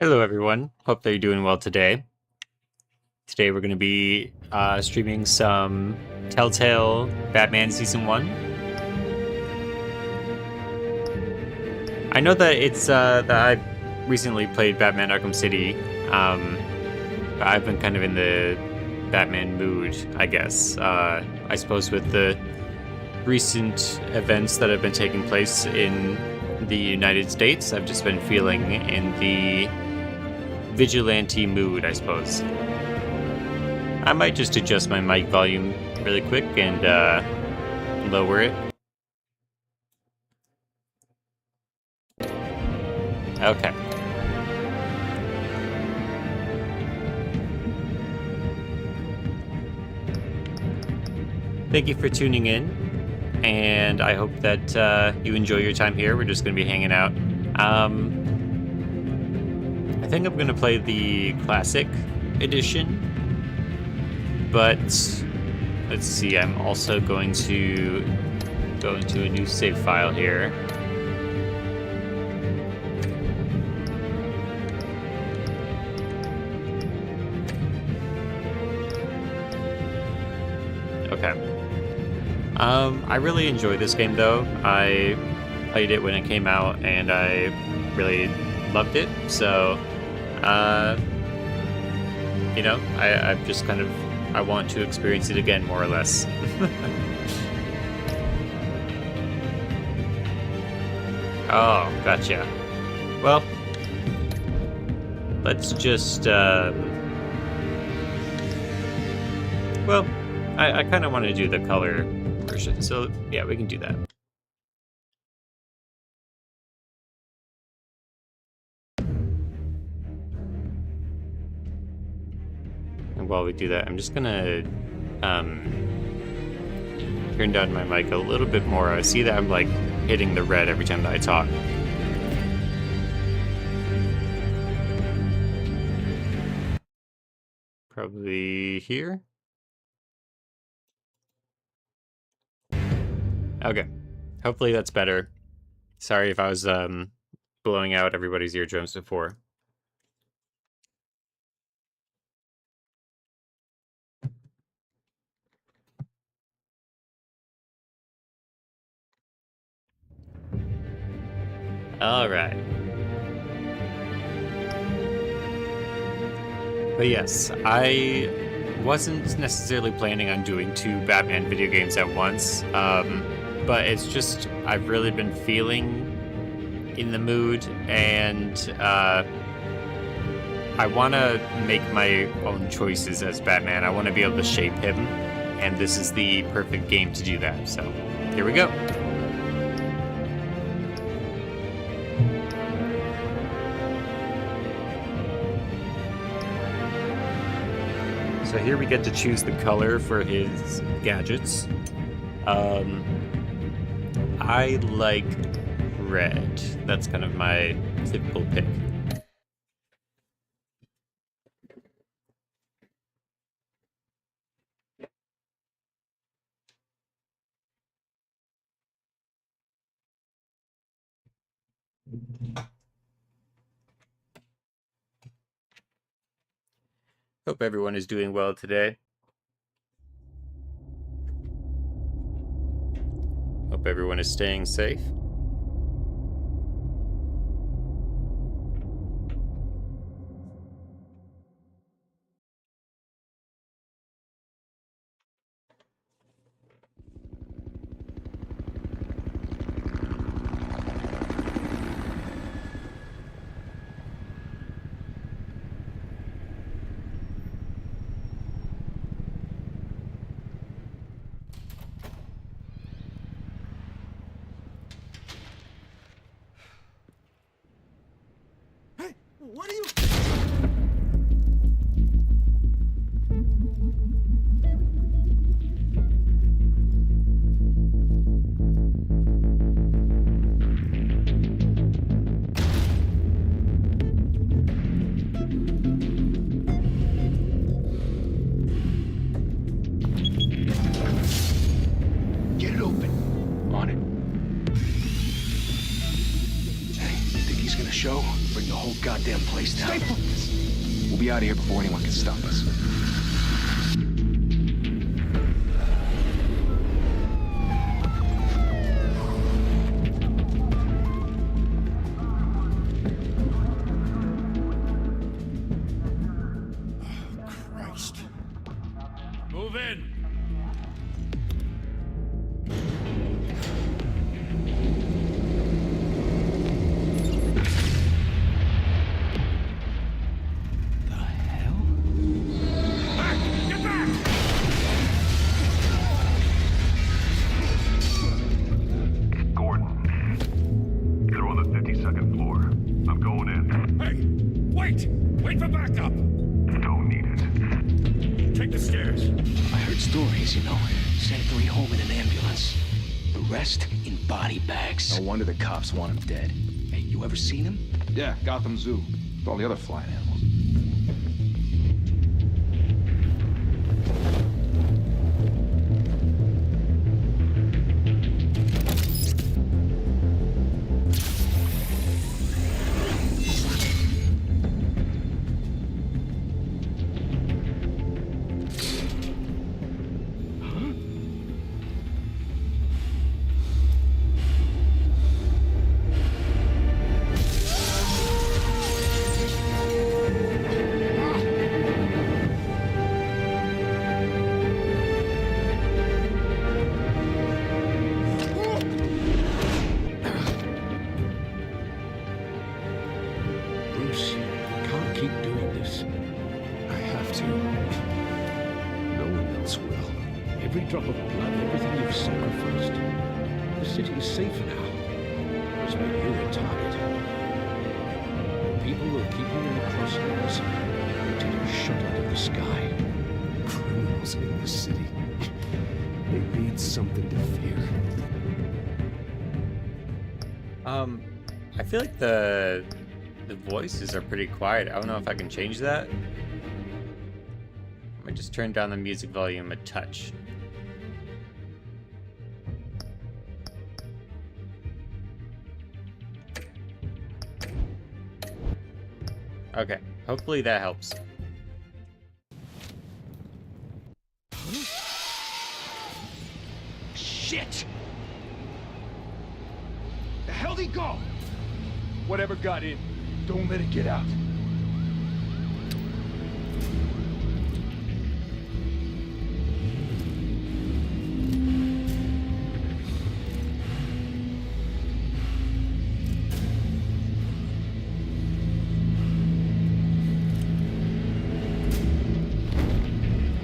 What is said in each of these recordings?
Hello, everyone. Hope that you're doing well today. Today, we're going to be streaming some Telltale Batman Season 1. I know that that I recently played Batman Arkham City, but I've been kind of in the Batman mood, I guess. I suppose with the recent events that have been taking place in the United States, I've just been feeling in the vigilante mood, I suppose. I might just adjust my mic volume really quick and lower it. Okay. Thank you for tuning in, and I hope that you enjoy your time here. We're just going to be hanging out. I think I'm going to play the Classic Edition, but let's see, I'm also going to go into a new save file here. Okay. I really enjoy this game, though. I played it when it came out, and I really loved it. So, you know, I've just kind of, I want to experience it again, more or less. Oh, gotcha. Well, let's just, well, I kind of want to do the color version, so yeah, we can do that. And while we do that, I'm just gonna turn down my mic a little bit more. I see that I'm like hitting the red every time that I talk. Probably here. Okay. Hopefully that's better. Sorry if I was blowing out everybody's eardrums before. All right. But yes, I wasn't necessarily planning on doing two Batman video games at once, but it's just I've really been feeling in the mood, and I want to make my own choices as Batman. I want to be able to shape him, and this is the perfect game to do that. So here we go. So here we get to choose the color for his gadgets. I like red. That's kind of my typical pick. Hope everyone is doing well today. Hope everyone is staying safe. What are you... Get it open. On it. Hey, you think he's gonna show? Bring the whole goddamn goddamn place now. Stay focused. We'll be out of here before anyone can stop us. Christ. Move in! The hell? Back! Get back! Gordon, they're on the 52nd floor. I'm going in. Hey! Wait! Wait for backup! Don't need it. Take the stairs. I heard stories, you know. Sent 3 home in an ambulance. The rest in body bags. No wonder the cops want him dead. Hey, you ever seen him? Yeah, Gotham Zoo. With all the other flying animals. Bruce, you can't keep doing this. I have to. No one else will. Every drop of blood, everything you've sacrificed. The city is safe now. It's made you a target. People will keep you in the crosshairs until you're shot out of the sky. Criminals in this city. They need something to fear. I feel like the voices are pretty quiet. I don't know if I can change that. I might just turn down the music volume a touch. Okay, hopefully that helps. Shit! The hell'd he go? Whatever got in, don't let it get out.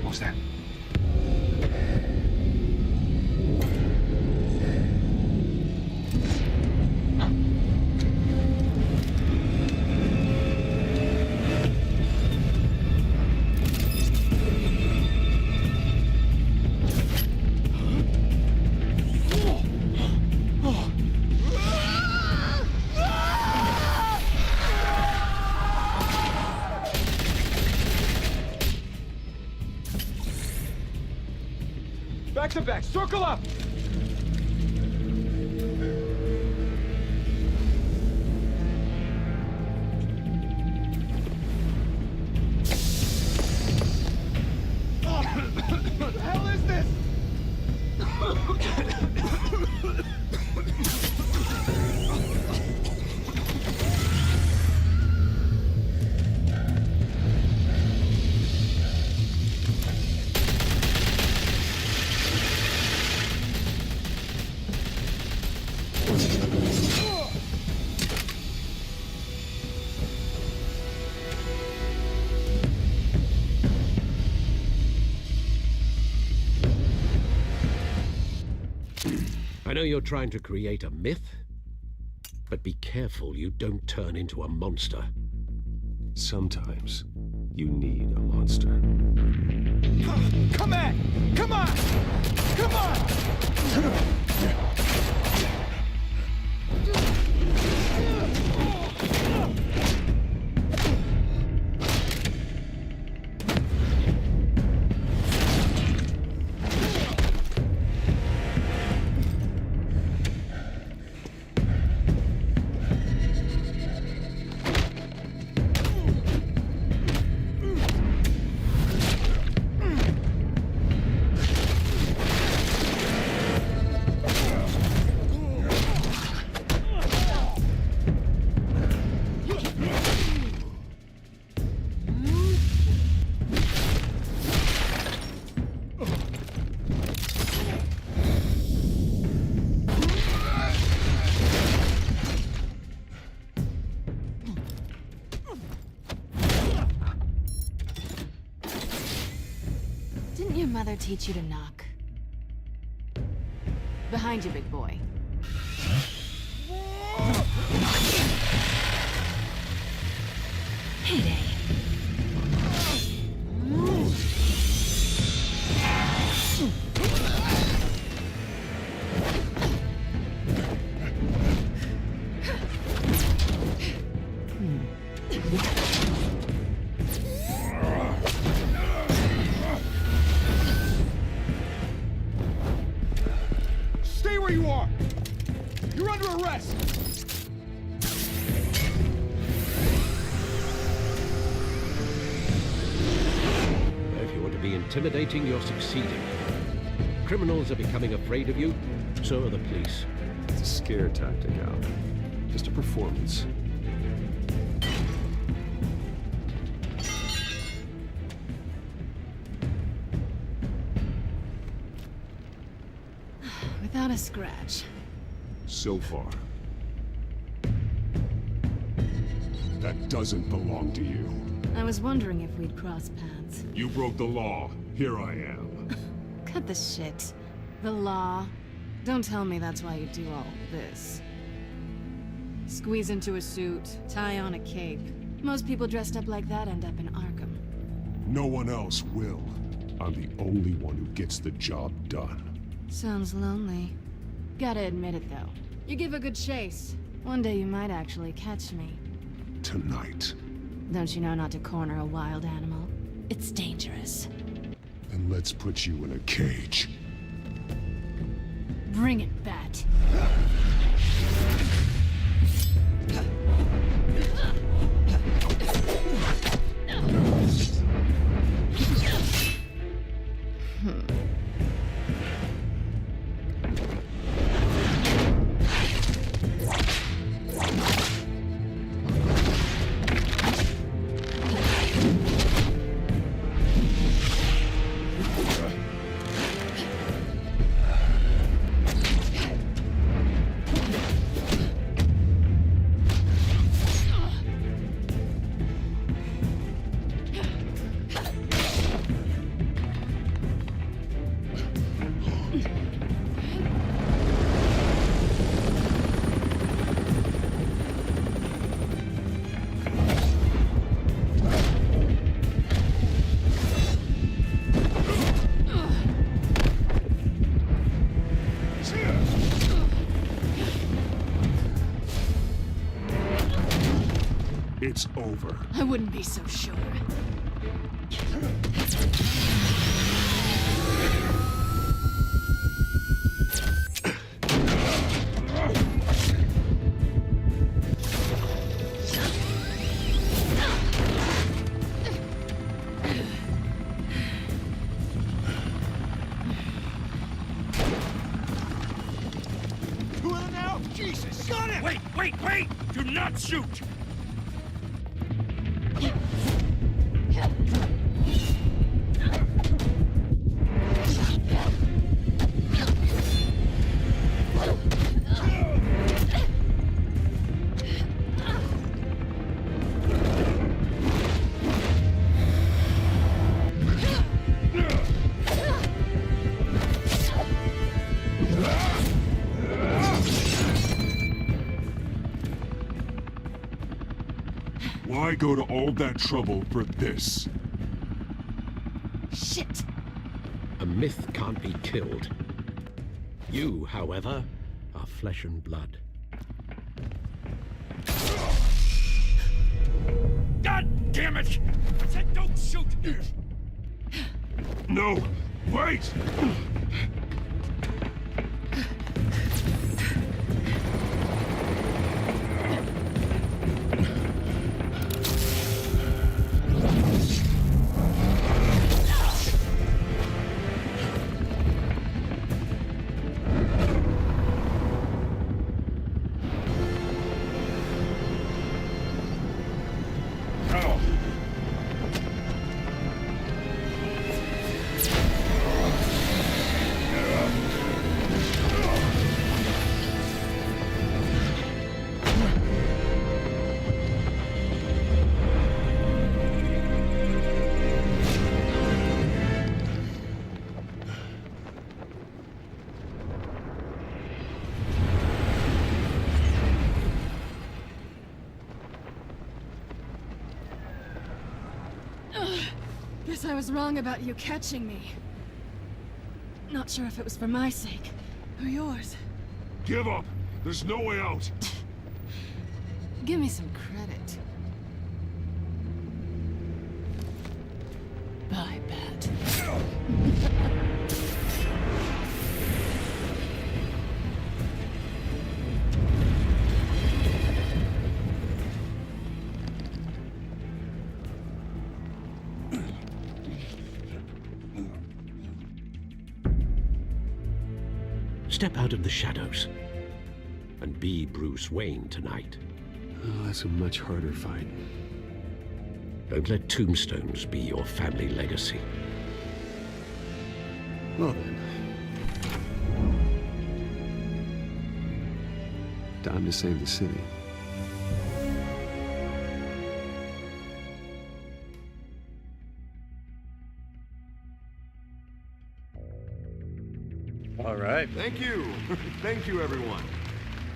What was that? Back to back, circle up! What the hell is this? I know you're trying to create a myth, but be careful you don't turn into a monster. Sometimes you need a monster. Come on! Come on! Come on! Didn't your mother teach you to knock? Behind you, big boy. Heyday. Stay where you are! You're under arrest! If you want to be intimidating, you're succeeding. Criminals are becoming afraid of you, so are the police. It's a scare tactic, Al. Just a performance. Without a scratch. So far. That doesn't belong to you. I was wondering if we'd cross paths. You broke the law. Here I am. Cut the shit. The law. Don't tell me that's why you do all this. Squeeze into a suit, tie on a cape. Most people dressed up like that end up in Arkham. No one else will. I'm the only one who gets the job done. Sounds lonely. Gotta admit it, though. You give a good chase. One day you might actually catch me. Tonight. Don't you know not to corner a wild animal? It's dangerous. And let's put you in a cage. Bring it, Bat. It's over. I wouldn't be so sure. Jesus! Got it! Wait! Do not shoot! Why go to all that trouble for this? Shit! A myth can't be killed. You, however, are flesh and blood. God damn it! I said don't shoot! No! Wait! Guess I was wrong about you catching me. Not sure if it was for my sake, or yours. Give up! There's no way out! Give me some credit. Bye, Bat. Step out of the shadows and be Bruce Wayne tonight. Oh, that's a much harder fight. Don't let tombstones be your family legacy. Well then. Time to save the city. All right. Thank you. Thank you, everyone.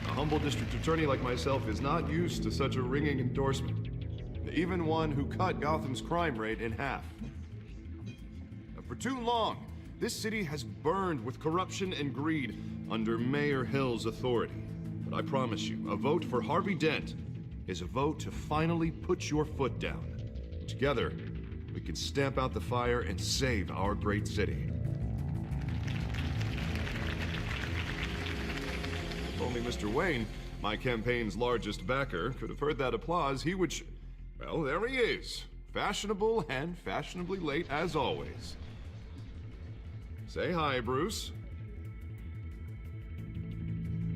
A humble district attorney like myself is not used to such a ringing endorsement. Even one who cut Gotham's crime rate in half. For too long, this city has burned with corruption and greed under Mayor Hill's authority. But I promise you, a vote for Harvey Dent is a vote to finally put your foot down. Together, we can stamp out the fire and save our great city. If only Mr. Wayne, my campaign's largest backer, could have heard that applause, he would well, there he is. Fashionable and fashionably late as always. Say hi, Bruce.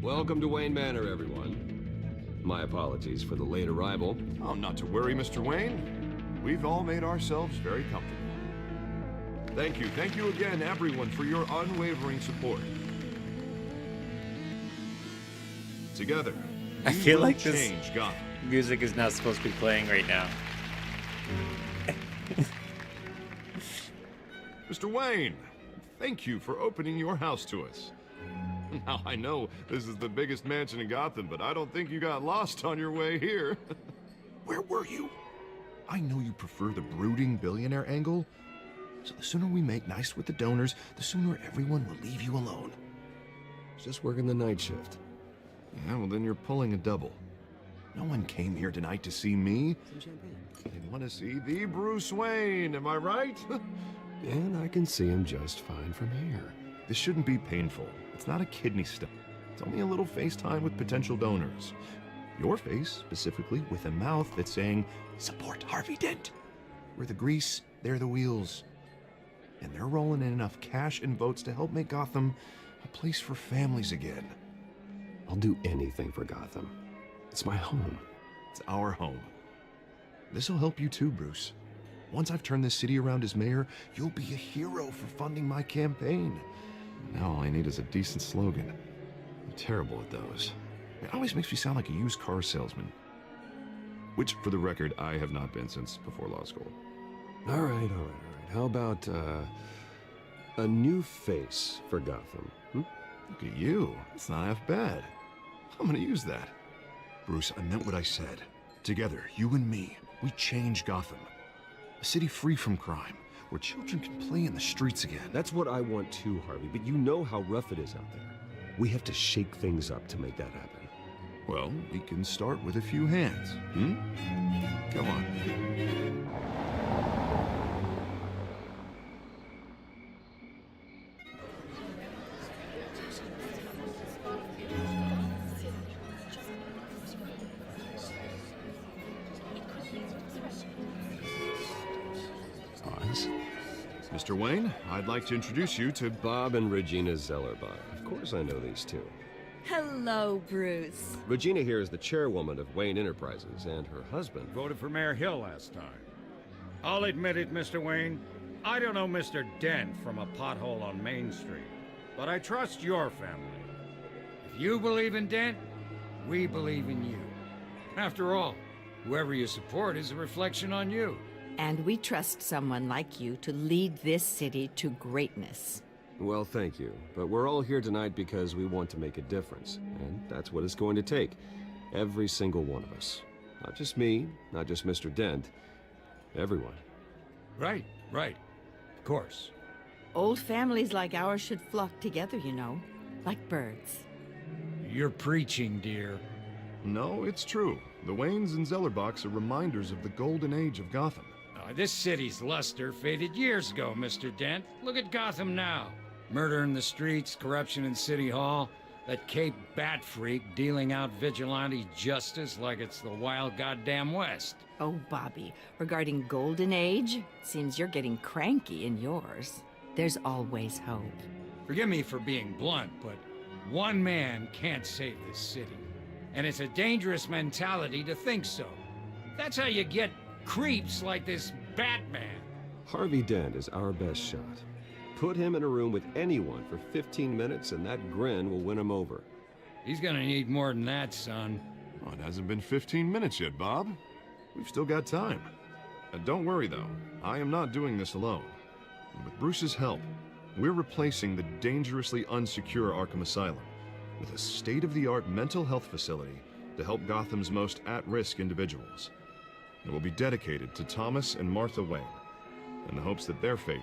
Welcome to Wayne Manor, everyone. My apologies for the late arrival. Oh, not to worry, Mr. Wayne. We've all made ourselves very comfortable. Thank you again, everyone, for your unwavering support. Together, I feel we will like this change Gotham. music is not supposed to be playing right now. Mr. Wayne, thank you for opening your house to us. Now, I know this is the biggest mansion in Gotham, but I don't think you got lost on your way here. Where were you? I know you prefer the brooding billionaire angle, so the sooner we make nice with the donors, the sooner everyone will leave you alone. Just working the night shift. Yeah, well then you're pulling a double. No one came here tonight to see me. They want to see the Bruce Wayne, am I right? And I can see him just fine from here. This shouldn't be painful. It's not a kidney stone. It's only a little FaceTime with potential donors. Your face, specifically, with a mouth that's saying, support Harvey Dent. We're the grease, they're the wheels. And they're rolling in enough cash and votes to help make Gotham a place for families again. I'll do anything for Gotham. It's my home. It's our home. This'll help you too, Bruce. Once I've turned this city around as mayor, you'll be a hero for funding my campaign. Now all I need is a decent slogan. I'm terrible at those. It always makes me sound like a used car salesman. Which, for the record, I have not been since before law school. All right. How about, a new face for Gotham? Look at you. It's not half bad. I'm gonna use that. Bruce, I meant what I said. Together, you and me, we change Gotham. A city free from crime, where children can play in the streets again. That's what I want too, Harvey, but you know how rough it is out there. We have to shake things up to make that happen. Well, we can start with a few hands, Come on. Mr. Wayne, I'd like to introduce you to Bob and Regina Zellerbach. Of course I know these two. Hello, Bruce. Regina here is the chairwoman of Wayne Enterprises, and her husband... Voted for Mayor Hill last time. I'll admit it, Mr. Wayne. I don't know Mr. Dent from a pothole on Main Street, but I trust your family. If you believe in Dent, we believe in you. After all, whoever you support is a reflection on you. And we trust someone like you to lead this city to greatness. Well, thank you. But we're all here tonight because we want to make a difference. And that's what it's going to take. Every single one of us. Not just me, not just Mr. Dent. Everyone. Right. Right. Of course. Old families like ours should flock together, you know, like birds. You're preaching, dear. No, it's true. The Waynes and Zellerbachs are reminders of the golden age of Gotham. This city's luster faded years ago, Mr. Dent. Look at Gotham now. Murder in the streets, corruption in City Hall, that Cape Bat freak dealing out vigilante justice like it's the wild goddamn West. Oh, Bobby, regarding Golden Age, seems you're getting cranky in yours. There's always hope. Forgive me for being blunt, but one man can't save this city. And it's a dangerous mentality to think so. That's how you get creeps like this Batman. Harvey Dent is our best shot. Put him in a room with anyone for 15 minutes and that grin will win him over. He's gonna need more than that, son. Oh, it hasn't been 15 minutes yet, Bob. We've still got time. And don't worry, though. I am not doing this alone. With Bruce's help, we're replacing the dangerously unsecure Arkham Asylum with a state-of-the-art mental health facility to help Gotham's most at-risk individuals. It will be dedicated to Thomas and Martha Wayne, in the hopes that their fate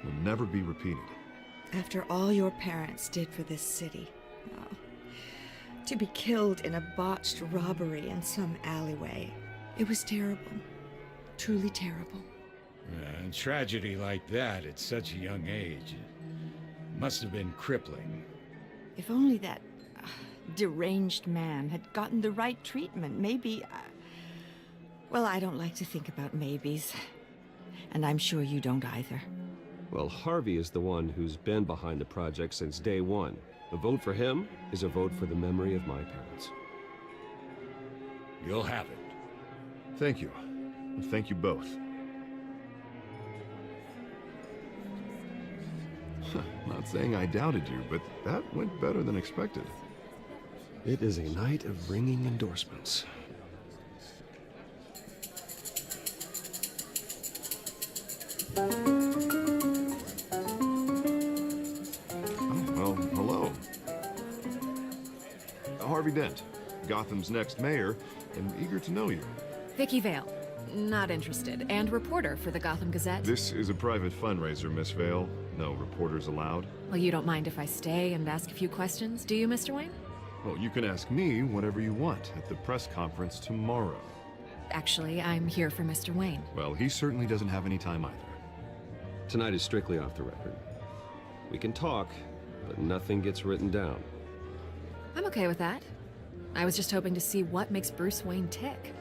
will never be repeated. After all your parents did for this city, oh, to be killed in a botched robbery in some alleyway, it was terrible. Truly terrible. And tragedy like that at such a young age must have been crippling. If only that deranged man had gotten the right treatment, maybe... well, I don't like to think about maybes. And I'm sure you don't either. Well, Harvey is the one who's been behind the project since day one. A vote for him is a vote for the memory of my parents. You'll have it. Thank you. Thank you both. Not saying I doubted you, but that went better than expected. It is a night of ringing endorsements. Well, hello. Harvey Dent, Gotham's next mayor, and eager to know you. Vicky Vale. Not interested. And reporter for the Gotham Gazette. This is a private fundraiser, Miss Vale. No reporters allowed. Well, you don't mind if I stay and ask a few questions, do you, Mr. Wayne? Well, you can ask me whatever you want at the press conference tomorrow. Actually, I'm here for Mr. Wayne. Well, he certainly doesn't have any time either. Tonight is strictly off the record. We can talk, but nothing gets written down. I'm okay with that. I was just hoping to see what makes Bruce Wayne tick.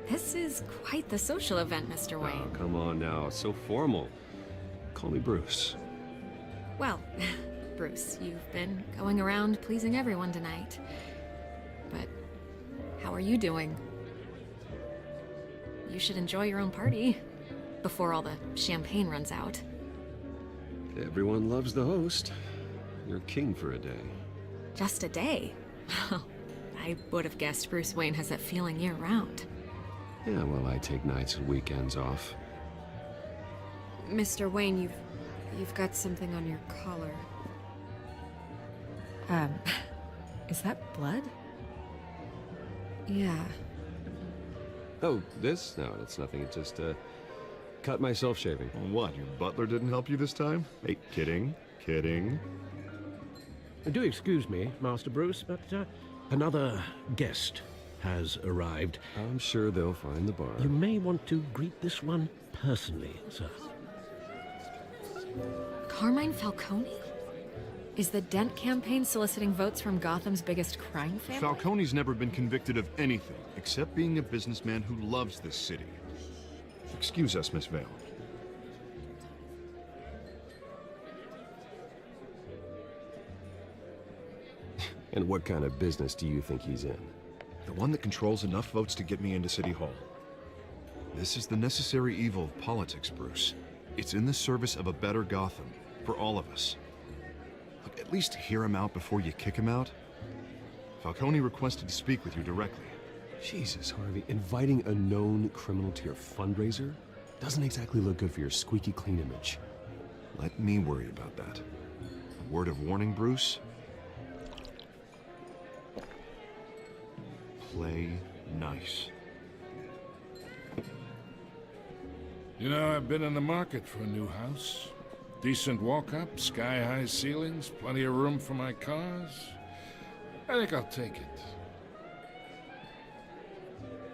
This is quite the social event, Mr. Wayne. Oh, come on now. It's so formal. Call me Bruce. Well, Bruce, you've been going around pleasing everyone tonight. But how are you doing? You should enjoy your own party before all the champagne runs out. Everyone loves the host. You're king for a day. Just a day? I would have guessed Bruce Wayne has that feeling year-round. Yeah, well, I take nights and weekends off. Mr. Wayne, you've got something on your collar. Is that blood? Yeah. Oh, this? No, it's nothing. It just, cut myself shaving. What, your butler didn't help you this time? Hey, kidding. Kidding. Do excuse me, Master Bruce, but another guest has arrived. I'm sure they'll find the bar. You may want to greet this one personally, sir. Carmine Falcone? Is the Dent campaign soliciting votes from Gotham's biggest crime family? Falcone's never been convicted of anything except being a businessman who loves this city. Excuse us, Miss Vale. And what kind of business do you think he's in? The one that controls enough votes to get me into City Hall. This is the necessary evil of politics, Bruce. It's in the service of a better Gotham, for all of us. Look, at least hear him out before you kick him out. Falcone requested to speak with you directly. Jesus, Harvey, inviting a known criminal to your fundraiser doesn't exactly look good for your squeaky clean image. Let me worry about that. A word of warning, Bruce? Play nice. You know, I've been in the market for a new house. Decent walk-up, sky-high ceilings, plenty of room for my cars. I think I'll take it.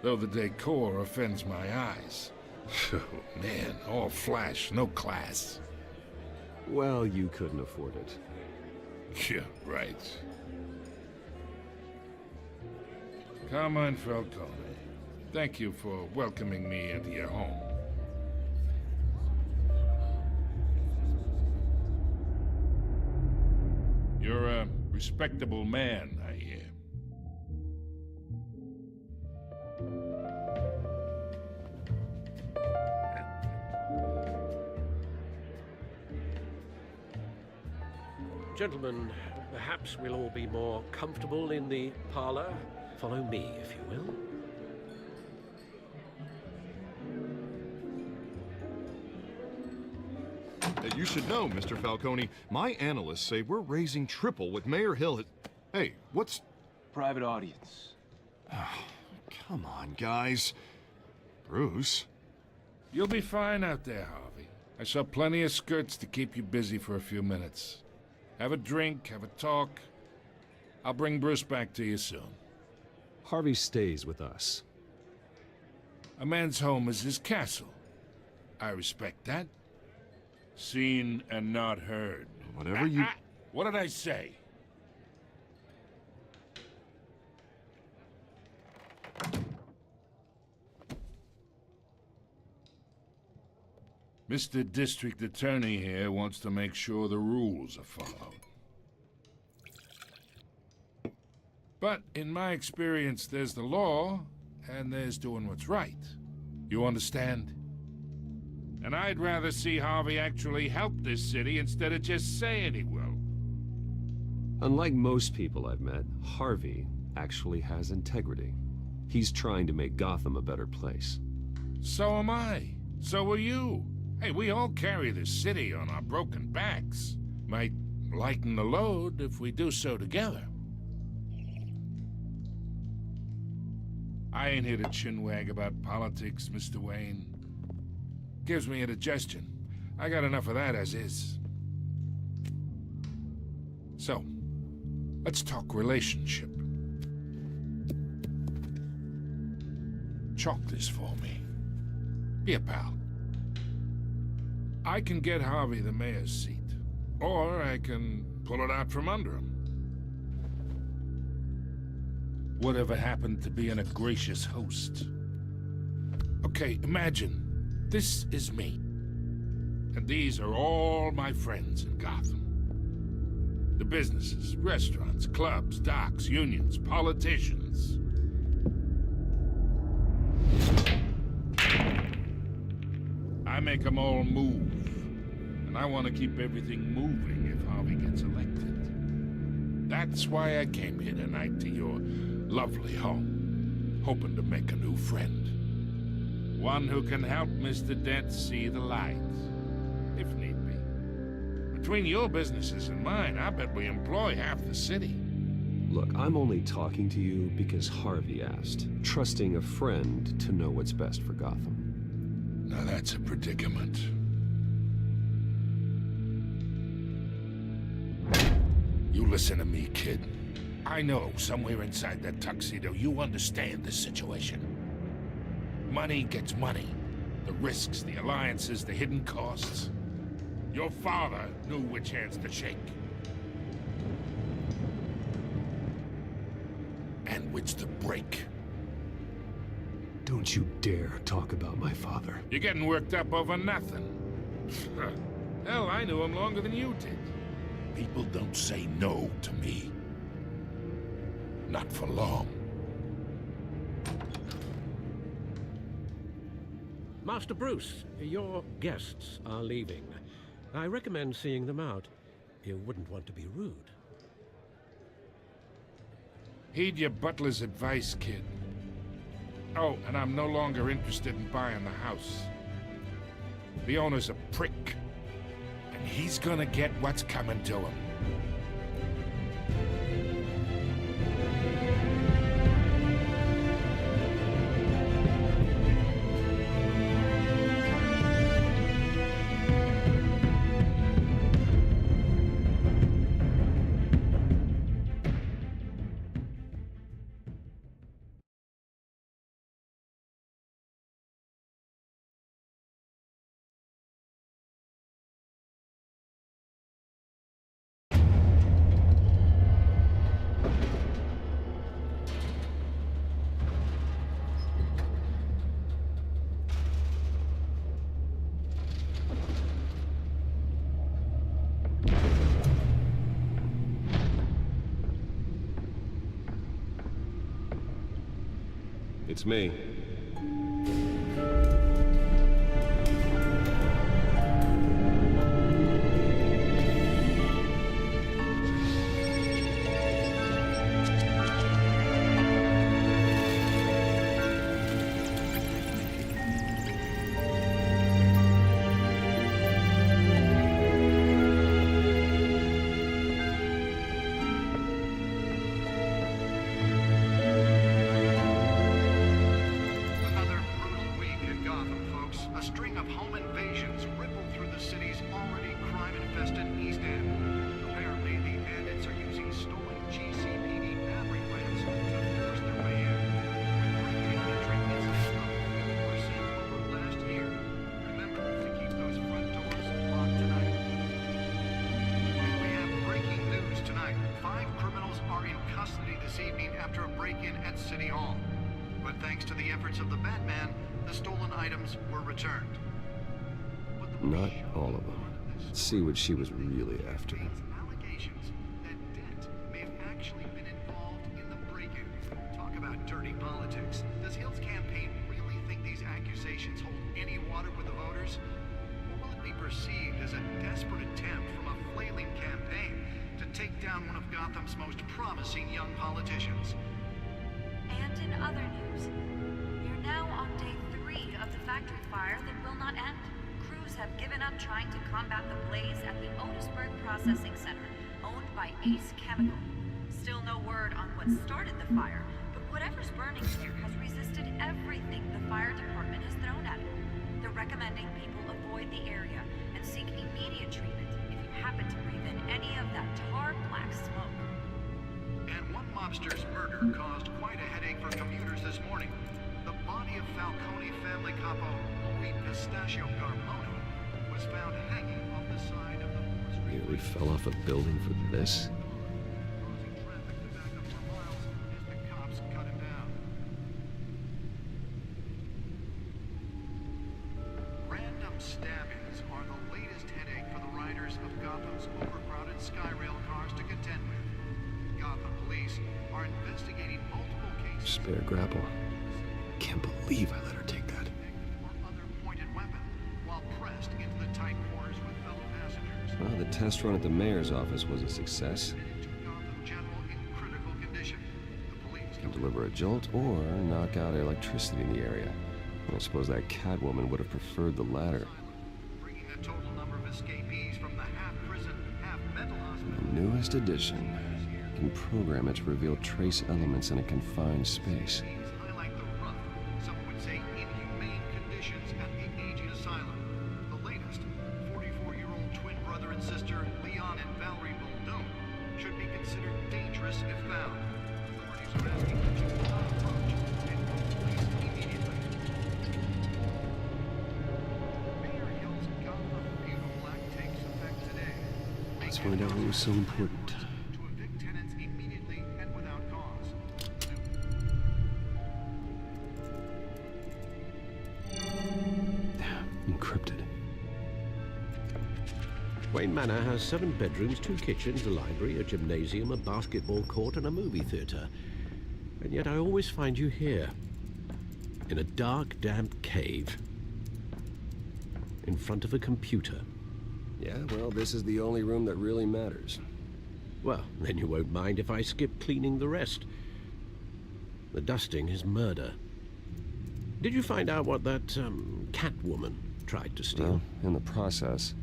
Though the decor offends my eyes. Oh, man, all flash, no class. Well, you couldn't afford it. Yeah, right. Carmine Falcone, thank you for welcoming me into your home. You're a respectable man, I hear. Gentlemen, perhaps we'll all be more comfortable in the parlor. Follow me, if you will. You should know, Mr. Falcone, my analysts say we're raising triple what Mayor Hill had... Hey, what's... Private audience. Come on, guys. Bruce? You'll be fine out there, Harvey. I saw plenty of skirts to keep you busy for a few minutes. Have a drink, have a talk. I'll bring Bruce back to you soon. Harvey stays with us. A man's home is his castle. I respect that. Seen and not heard. Whatever you... What did I say? Mr. District Attorney here wants to make sure the rules are followed. But in my experience, there's the law, and there's doing what's right. You understand? And I'd rather see Harvey actually help this city instead of just saying he will. Unlike most people I've met, Harvey actually has integrity. He's trying to make Gotham a better place. So am I. So are you. Hey, we all carry this city on our broken backs. Might lighten the load if we do so together. I ain't here to chinwag about politics, Mr. Wayne. Gives me indigestion. I got enough of that as is. So, let's talk relationship. Chalk this for me. Be a pal. I can get Harvey the mayor's seat, or I can pull it out from under him. Whatever happened to being a gracious host? Okay, imagine. This is me. And these are all my friends in Gotham. The businesses, restaurants, clubs, docks, unions, politicians. I make them all move. And I want to keep everything moving if Harvey gets elected. That's why I came here tonight to your lovely home, hoping to make a new friend. One who can help Mr. Dent see the light, if need be. Between your businesses and mine, I bet we employ half the city. Look, I'm only talking to you because Harvey asked, trusting a friend to know what's best for Gotham. Now that's a predicament. You listen to me, kid. I know somewhere inside that tuxedo you understand this situation. Money gets money. The risks, the alliances, the hidden costs. Your father knew which hands to shake. And which to break. Don't you dare talk about my father. You're getting worked up over nothing. Hell, I knew him longer than you did. People don't say no to me. Not for long. Master Bruce, your guests are leaving. I recommend seeing them out. You wouldn't want to be rude. Heed your butler's advice, kid. Oh, and I'm no longer interested in buying the house. The owner's a prick. And he's gonna get what's coming to him. It's me. Another brutal week in Gotham, folks. A string of home invasions rippled through the city's already crime-infested East End. Apparently, the bandits are using stolen GCPD battery rams to force their way in. With breaking and entering incidents of 4% over last year. Remember to keep those front doors locked tonight. And we have breaking news tonight. 5 criminals are in custody this evening after a break-in at City Hall. But thanks to the efforts of the Batman, the stolen items were returned. Not all of them. Let's see what she was really after. Allegations that Dent may have actually been involved in the break-in. Talk about dirty politics. Does Hill's campaign really think these accusations hold any water with the voters? Or will it be perceived as a desperate attempt from a flailing campaign to take down one of Gotham's most promising young politicians? And in other news, we're now on day 3 of the factory fire that will not end. Crews have given up trying to combat the blaze at the Otisburg Processing Center, owned by Ace Chemical. Still no word on what started the fire, but whatever's burning here has resisted everything the fire department has thrown at it. They're recommending people avoid the area and seek immediate treatment if you happen to breathe in any of that tar black smoke. And one mobster's murder caused quite a headache for commuters this morning. The body of Falcone family capo Louis Pistachio Garmoni was found hanging off the side of the Moore Street. Nearly fell off a building for this. Causing traffic to back up for miles as the cops cut him down. Random stabbings are the latest headache for the riders of Gotham's overcrowded Skyrail cars to contend with. Gotham police are investigating multiple cases Spare grapple. Can't believe I let her take that. or other pointed weapon while pressed into the tight quarters with fellow passengers. Well, the test run at the mayor's office was a success. Headed to Gotham General in critical condition. The police Can deliver a jolt or knock out electricity in the area. I suppose that Catwoman would have preferred the latter. bringing the total number of escapees from the half-prison, half-mental hospital. The newest edition can program it to reveal trace elements in a confined space. Highlight the rough, some would say inhumane conditions at the aging asylum. The latest, 44-year-old twin brother and sister Leon and Valerie Muldoon should be considered dangerous if found. Authorities are asking them to not approach and call police immediately. Mayor Hill's Gotham Beautiful Act takes effect today. Let's find out what was so important. To evict tenants immediately and without cause. Encrypted. Wayne Manor has 7 bedrooms, 2 kitchens, a library, a gymnasium, a basketball court, and a movie theater. And yet I always find you here, in a dark, damp cave, in front of a computer. Yeah, well, this is the only room that really matters. Well, then you won't mind if I skip cleaning the rest. The dusting is murder. Did you find out what that, Catwoman tried to steal? Well, in the process.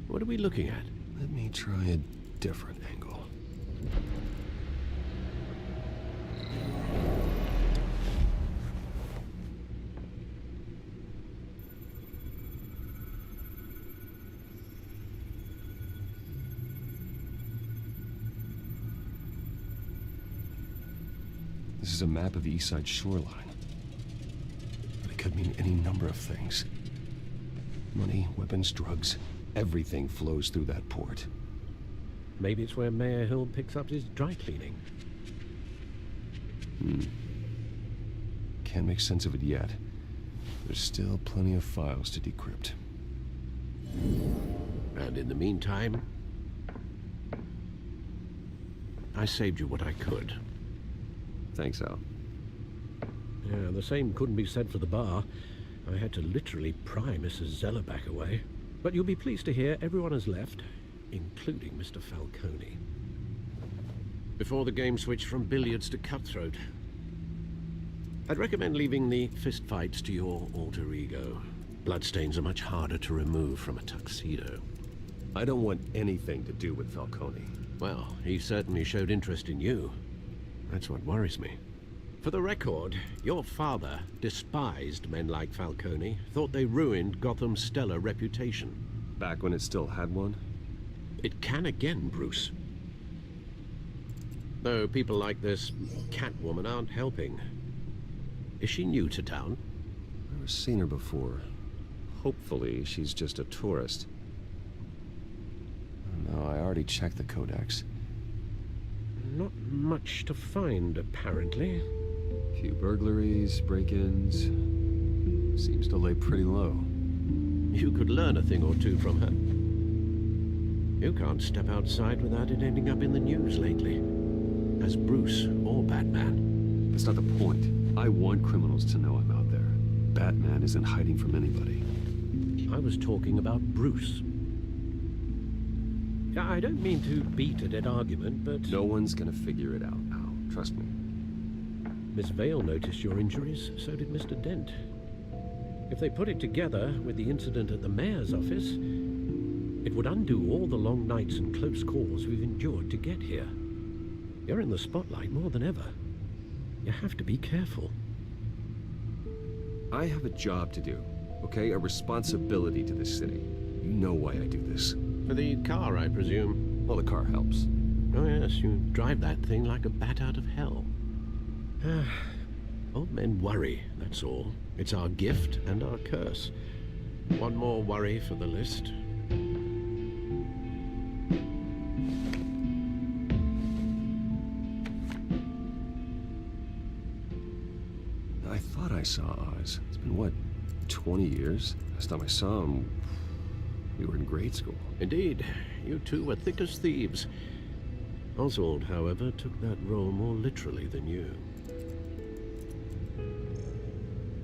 What are we looking at? Let me try a different angle. This is a map of the East Side shoreline. But it could mean any number of things. Money, weapons, drugs, everything flows through that port. Maybe it's where Mayor Hill picks up his dry cleaning. Can't make sense of it yet. There's still plenty of files to decrypt. And in the meantime, I saved you what I could. Thanks, Al. Yeah, the same couldn't be said for the bar. I had to literally pry Mrs. Zellerback away. But you'll be pleased to hear everyone has left, including Mr. Falcone. Before the game switched from billiards to cutthroat. I'd recommend leaving the fistfights to your alter ego. Bloodstains are much harder to remove from a tuxedo. I don't want anything to do with Falcone. Well, he certainly showed interest in you. That's what worries me. For the record, your father despised men like Falcone, thought they ruined Gotham's stellar reputation. Back when it still had one? It can again, Bruce. Though people like this Catwoman aren't helping. Is she new to town? I've never seen her before. Hopefully, she's just a tourist. No, I already checked the codex. Not much to find, apparently. Few burglaries, break-ins. Seems to lay pretty low. You could learn a thing or two from her. You can't step outside without it ending up in the news lately. As Bruce or Batman. That's not the point. I want criminals to know I'm out there. Batman isn't hiding from anybody. I was talking about Bruce. I don't mean to beat a dead argument, but... No one's gonna figure it out now. Trust me. Miss Vale noticed your injuries, so did Mr. Dent. If they put it together with the incident at the mayor's office, it would undo all the long nights and close calls we've endured to get here. You're in the spotlight more than ever. You have to be careful. I have a job to do, okay? A responsibility to this city. You know why I do this. For the car, I presume. Well, the car helps. Oh yes, you drive that thing like a bat out of hell. Old men worry, that's all. It's our gift and our curse. One more worry for the list. I thought I saw Oz. It's been, what, 20 years? Last time I saw him, we were in grade school. Indeed. You two were thick as thieves. Oswald, however, took that role more literally than you.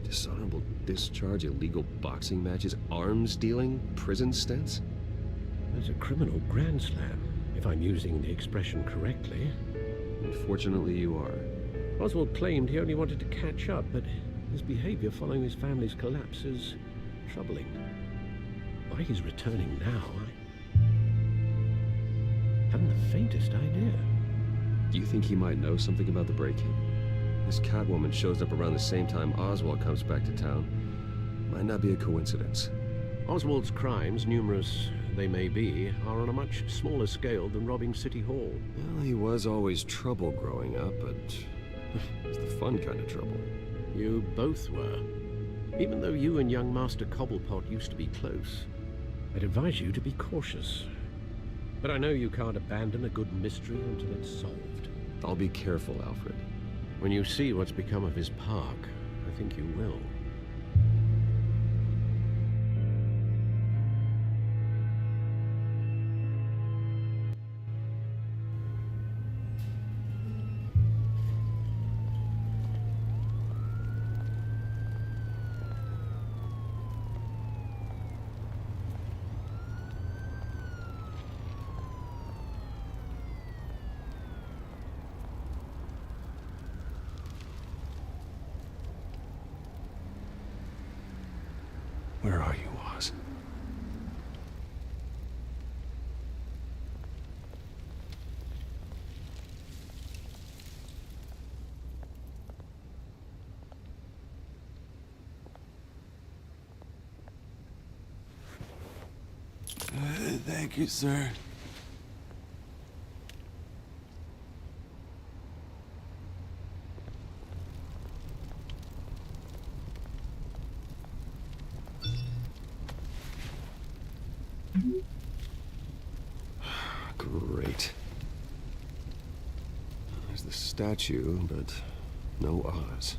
Dishonorable discharge, illegal boxing matches, arms dealing, prison stints? There's a criminal grand slam, if I'm using the expression correctly. Unfortunately, you are. Oswald claimed he only wanted to catch up, but his behavior following his family's collapse is troubling. Why he's returning now, I haven't the faintest idea. Do you think he might know something about the break-in? This Catwoman shows up around the same time Oswald comes back to town. Might not be a coincidence. Oswald's crimes, numerous they may be, are on a much smaller scale than robbing City Hall. Well, he was always trouble growing up, but it's the fun kind of trouble. You both were. Even though you and young Master Cobblepot used to be close, I'd advise you to be cautious. But I know you can't abandon a good mystery until it's solved. I'll be careful, Alfred. When you see what's become of his park, I think you will. Where are you, Oz? Thank you, sir. Great. There's the statue, but no Oz.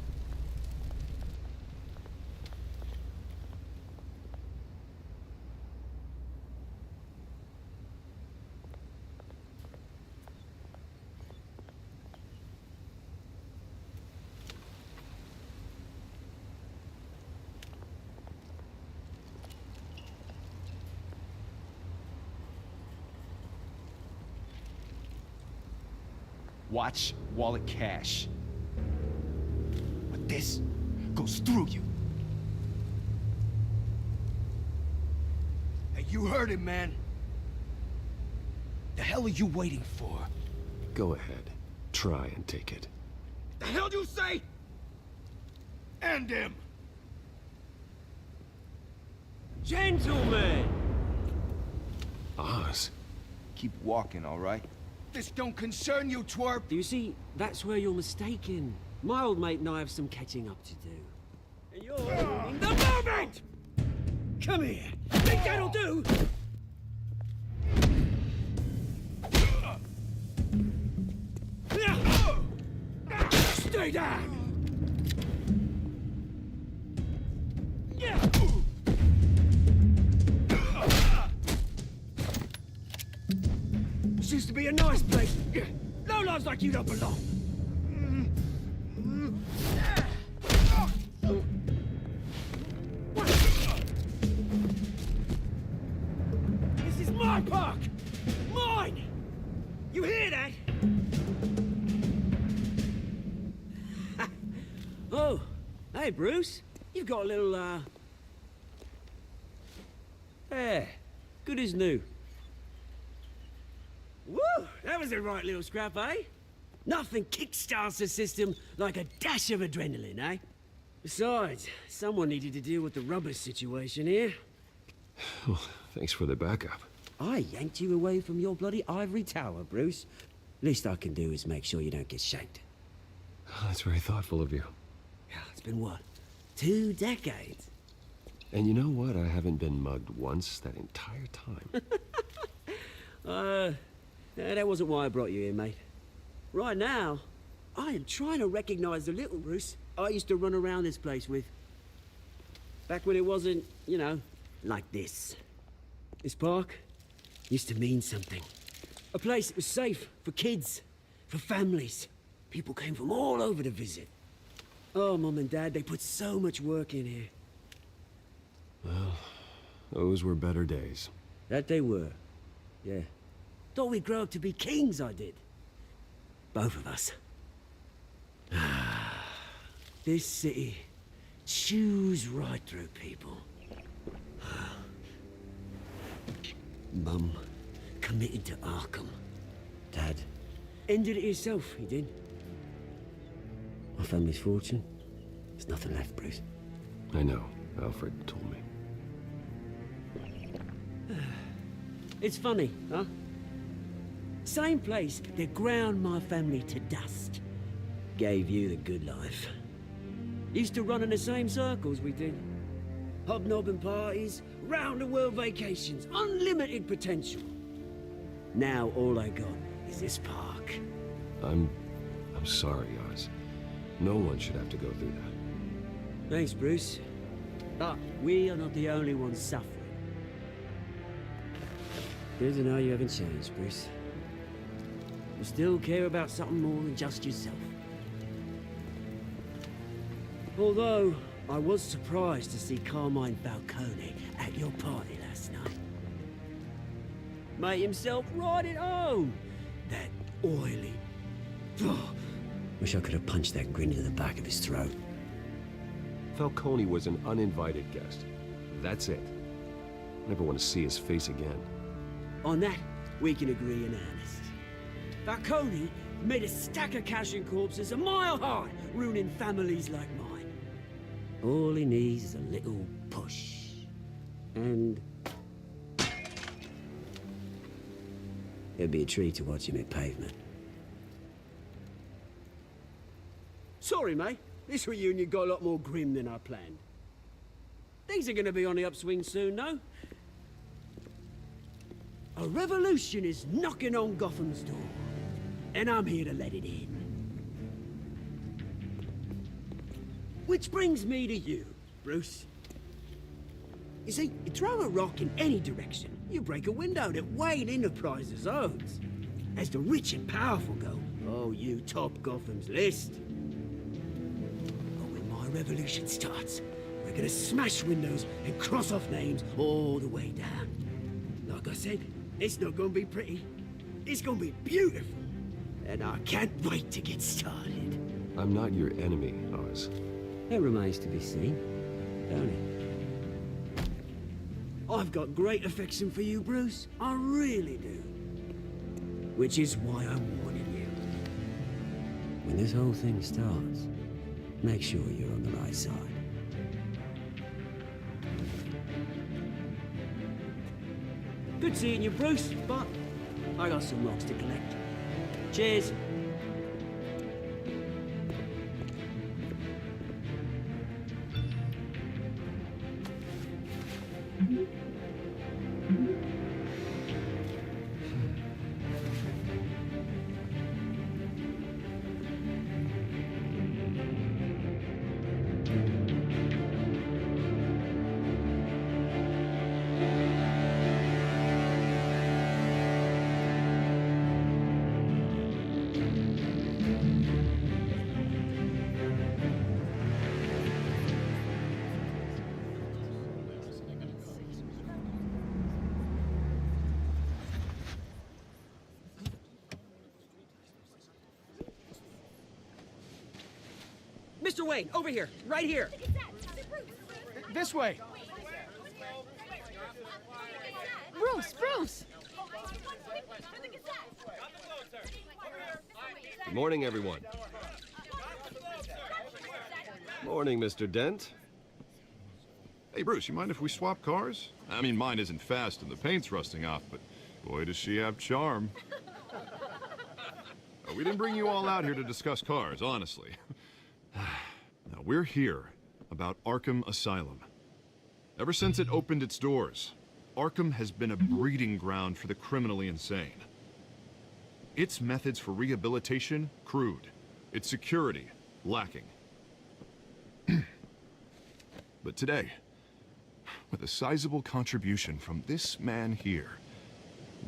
Watch, wallet, cash. But this goes through you. Hey, you heard it, man. The hell are you waiting for? Go ahead. Try and take it. The hell do you say? End him! Gentlemen! Oz. Keep walking, all right? This don't concern you, twerp! You see, that's where you're mistaken. My old mate and I have some catching up to do. And you're in the moment! Come here! Think that'll do? Stay down! This used to be a nice place. No lives like you don't belong. This is my park! Mine! You hear that? Oh, hey, Bruce. You've got a little, Yeah, good as new. Woo! That was a right little scrap, eh? Nothing kickstarts the system like a dash of adrenaline, eh? Besides, someone needed to deal with the rubber situation here. Well, thanks for the backup. I yanked you away from your bloody ivory tower, Bruce. Least I can do is make sure you don't get shanked. Oh, that's very thoughtful of you. Yeah, it's been what? 2 decades? And you know what? I haven't been mugged once that entire time. That wasn't why I brought you here, mate. Right now, I am trying to recognize the little Bruce I used to run around this place with. Back when it wasn't, you know, like this. This park used to mean something. A place that was safe for kids, for families. People came from all over to visit. Oh, Mum and Dad, they put so much work in here. Well, those were better days. That they were. Yeah. Thought we'd grow up to be kings, I did. Both of us. This city chews right through people. Mum committed to Arkham. Dad ended it himself, he did. My family's fortune, there's nothing left, Bruce. I know. Alfred told me. It's funny, huh? Same place that ground my family to dust. Gave you the good life. Used to run in the same circles we did. Hobnobbing parties, round-the-world vacations, unlimited potential. Now all I got is this park. I'm sorry, Oz. No one should have to go through that. Thanks, Bruce. But we are not the only ones suffering. Good to know you haven't changed, Bruce. You still care about something more than just yourself. Although, I was surprised to see Carmine Falcone at your party last night. Made himself right at home. That oily... Oh, wish I could have punched that grin into the back of his throat. Falcone was an uninvited guest. That's it. Never want to see his face again. On that, we can agree in earnest. Falcone made a stack of cash and corpses a mile high, ruining families like mine. All he needs is a little push. And... it'd be a treat to watch him hit pavement. Sorry, mate. This reunion got a lot more grim than I planned. Things are gonna be on the upswing soon, no? A revolution is knocking on Gotham's door, and I'm here to let it in. Which brings me to you, Bruce. You see, you throw a rock in any direction, you break a window that Wayne Enterprises owns. As the rich and powerful go, oh, you top Gotham's list. But when my revolution starts, we're gonna smash windows and cross off names all the way down. Like I said, it's not gonna be pretty. It's gonna be beautiful. And I can't wait to get started. I'm not your enemy, Oz. It remains to be seen, don't it? I've got great affection for you, Bruce. I really do. Which is why I'm warning you. When this whole thing starts, make sure you're on the right side. Good seeing you, Bruce, but I got some rocks to collect. Cheers. Mr. Wayne, over here, right here. This way. Bruce! Good morning, everyone. Morning, Mr. Dent. Hey, Bruce, you mind if we swap cars? I mean, mine isn't fast and the paint's rusting off, but boy, does she have charm. We didn't bring you all out here to discuss cars, honestly. Now, we're here about Arkham Asylum. Ever since it opened its doors, Arkham has been a breeding ground for the criminally insane. Its methods for rehabilitation, crude. Its security, lacking. But today, with a sizable contribution from this man here,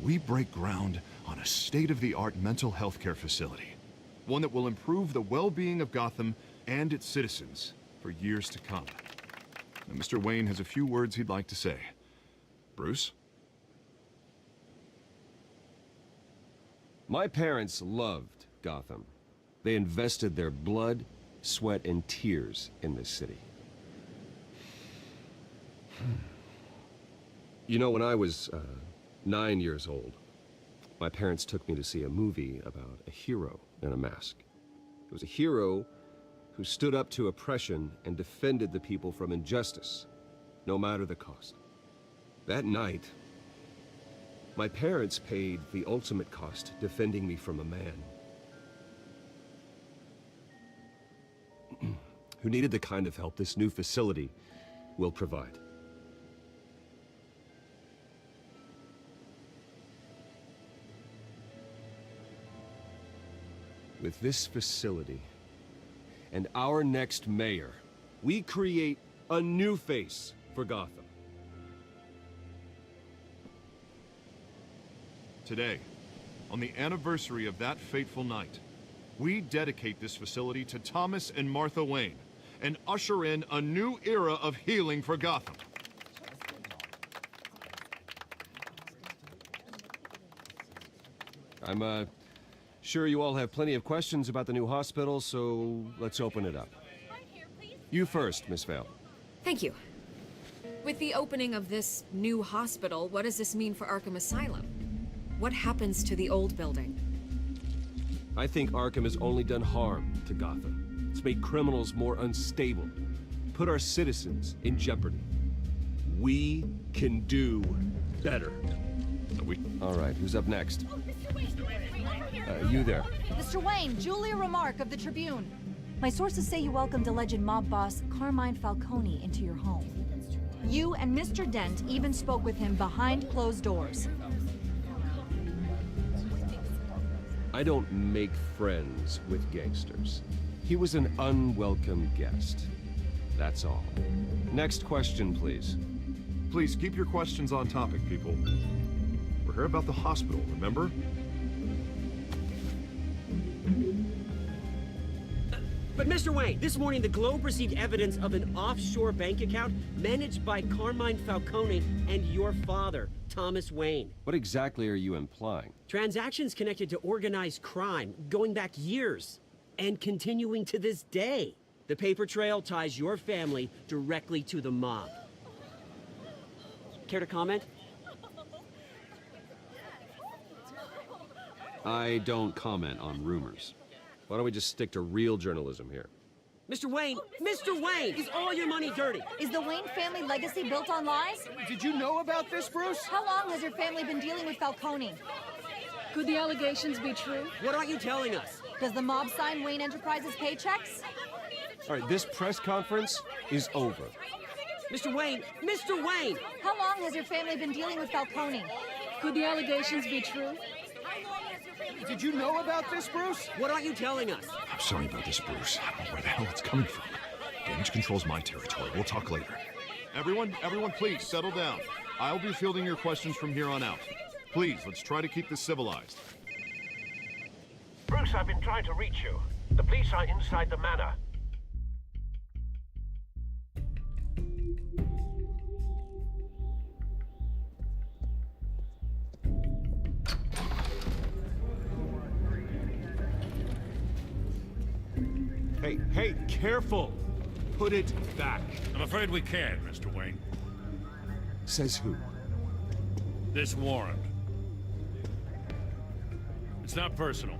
we break ground on a state-of-the-art mental health care facility. One that will improve the well-being of Gotham and its citizens for years to come. And Mr. Wayne has a few words he'd like to say. Bruce? My parents loved Gotham. They invested their blood, sweat, and tears in this city. You know, when I was 9 years old, my parents took me to see a movie about a hero in a mask. It was a hero who stood up to oppression and defended the people from injustice, no matter the cost. That night, my parents paid the ultimate cost defending me from a man who needed the kind of help this new facility will provide. With this facility and our next mayor, we create a new face for Gotham. Today, on the anniversary of that fateful night, we dedicate this facility to Thomas and Martha Wayne and usher in a new era of healing for Gotham. I'm sure you all have plenty of questions about the new hospital, so let's open it up. You first, Miss Vale. Thank you. With the opening of this new hospital, what does this mean for Arkham Asylum? What happens to the old building? I think Arkham has only done harm to Gotham. It's made criminals more unstable, put our citizens in jeopardy. We can do better. All right, who's up next? You there. Mr. Wayne, Julia Remark of the Tribune. My sources say you welcomed alleged mob boss Carmine Falcone into your home. You and Mr. Dent even spoke with him behind closed doors. I don't make friends with gangsters. He was an unwelcome guest. That's all. Next question, please. Please keep your questions on topic, people. We're here about the hospital, remember? But Mr. Wayne, this morning the Globe received evidence of an offshore bank account managed by Carmine Falcone and your father, Thomas Wayne. What exactly are you implying? Transactions connected to organized crime going back years and continuing to this day. The paper trail ties your family directly to the mob. Care to comment? I don't comment on rumors. Why don't we just stick to real journalism here? Mr. Wayne, is all your money dirty? Is the Wayne family legacy built on lies? Did you know about this, Bruce? How long has your family been dealing with Falcone? Could the allegations be true? What aren't you telling us? Does the mob sign Wayne Enterprises paychecks? All right, this press conference is over. Mr. Wayne! How long has your family been dealing with Falcone? Could the allegations be true? Did you know about this, Bruce? What aren't you telling us? I'm sorry about this, Bruce. I don't know where the hell it's coming from. Damage control's my territory. We'll talk later. Everyone, please, settle down. I'll be fielding your questions from here on out. Please, let's try to keep this civilized. Bruce, I've been trying to reach you. The police are inside the manor. Hey, careful! Put it back. I'm afraid we can't, Mr. Wayne. Says who? This warrant. It's not personal.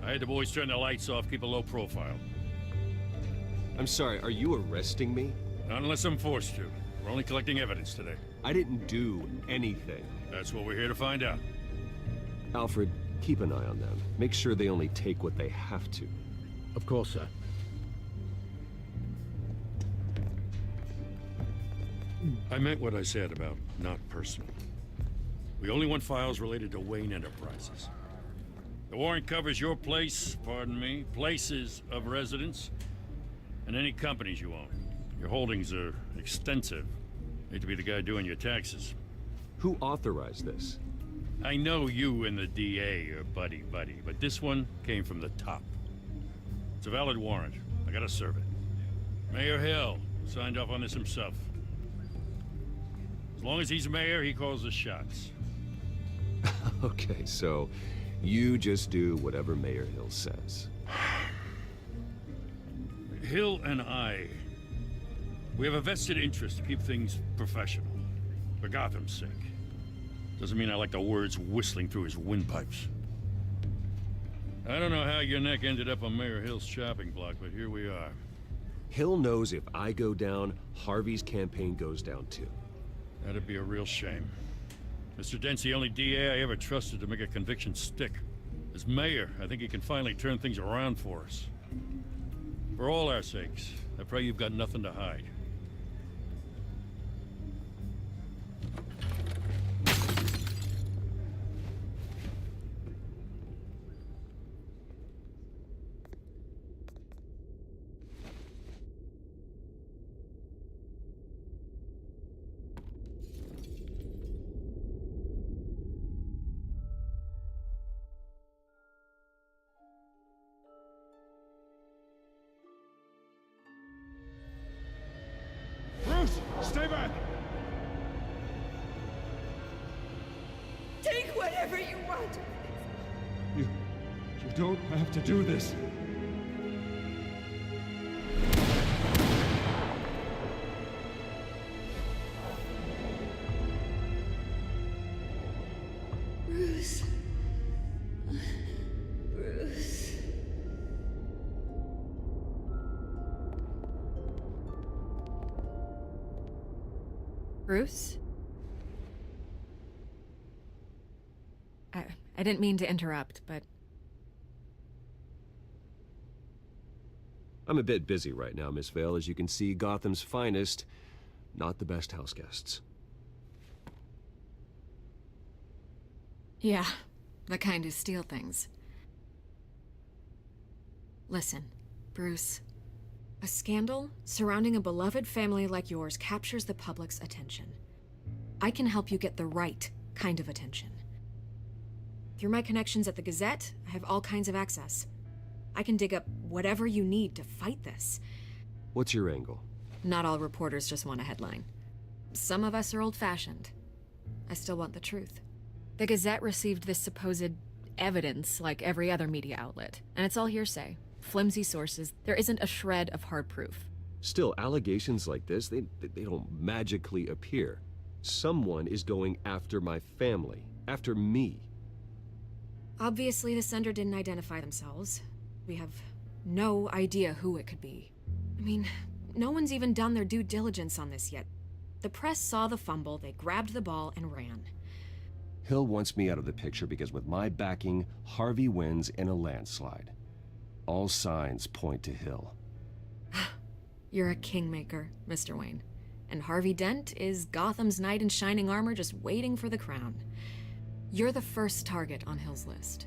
I had the boys turn the lights off, keep a low profile. I'm sorry, are you arresting me? Not unless I'm forced to. We're only collecting evidence today. I didn't do anything. That's what we're here to find out. Alfred, keep an eye on them. Make sure they only take what they have to. Of course, sir. I meant what I said about not personal. We only want files related to Wayne Enterprises. The warrant covers your place, pardon me, places of residence, and any companies you own. Your holdings are extensive. Hate to be the guy doing your taxes. Who authorized this? I know you and the DA are buddy-buddy, but this one came from the top. It's a valid warrant. I gotta serve it. Mayor Hill signed off on this himself. As long as he's mayor, he calls the shots. Okay, so you just do whatever Mayor Hill says. Hill and we have a vested interest to keep things professional. For Gotham's sake. Doesn't mean I like the words whistling through his windpipes. I don't know how your neck ended up on Mayor Hill's chopping block, but here we are. Hill knows if I go down, Harvey's campaign goes down too. That'd be a real shame. Mr. Dent's the only DA I ever trusted to make a conviction stick. As mayor, I think he can finally turn things around for us. For all our sakes, I pray you've got nothing to hide. Stay back! Take whatever you want. You don't have to do this. Bruce. Bruce. Bruce? I didn't mean to interrupt, but... I'm a bit busy right now, Miss Vale. As you can see, Gotham's finest, not the best house guests. Yeah, the kind who steal things. Listen, Bruce. A scandal surrounding a beloved family like yours captures the public's attention. I can help you get the right kind of attention. Through my connections at the Gazette, I have all kinds of access. I can dig up whatever you need to fight this. What's your angle? Not all reporters just want a headline. Some of us are old-fashioned. I still want the truth. The Gazette received this supposed evidence like every other media outlet, and it's all hearsay. Flimsy sources. There isn't a shred of hard proof. Still, allegations like this, they don't magically appear. Someone is going after my family, after me. Obviously, the sender didn't identify themselves. We have no idea who it could be. I mean, no one's even done their due diligence on this yet. The press saw the fumble, they grabbed the ball and ran. Hill wants me out of the picture because with my backing, Harvey wins in a landslide. All signs point to Hill. You're a kingmaker, Mr. Wayne. And Harvey Dent is Gotham's knight in shining armor just waiting for the crown. You're the first target on Hill's list.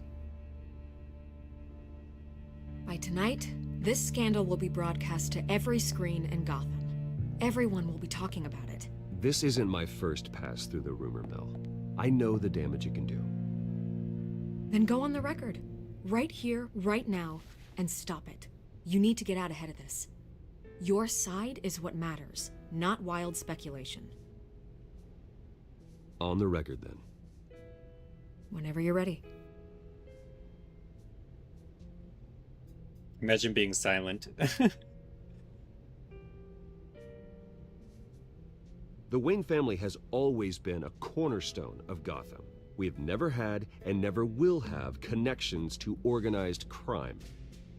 By tonight, this scandal will be broadcast to every screen in Gotham. Everyone will be talking about it. This isn't my first pass through the rumor mill. I know the damage it can do. Then go on the record. Right here, right now, and stop it. You need to get out ahead of this. Your side is what matters, not wild speculation. On the record, then. Whenever you're ready. Imagine being silent. The Wayne family has always been a cornerstone of Gotham. We have never had and never will have connections to organized crime.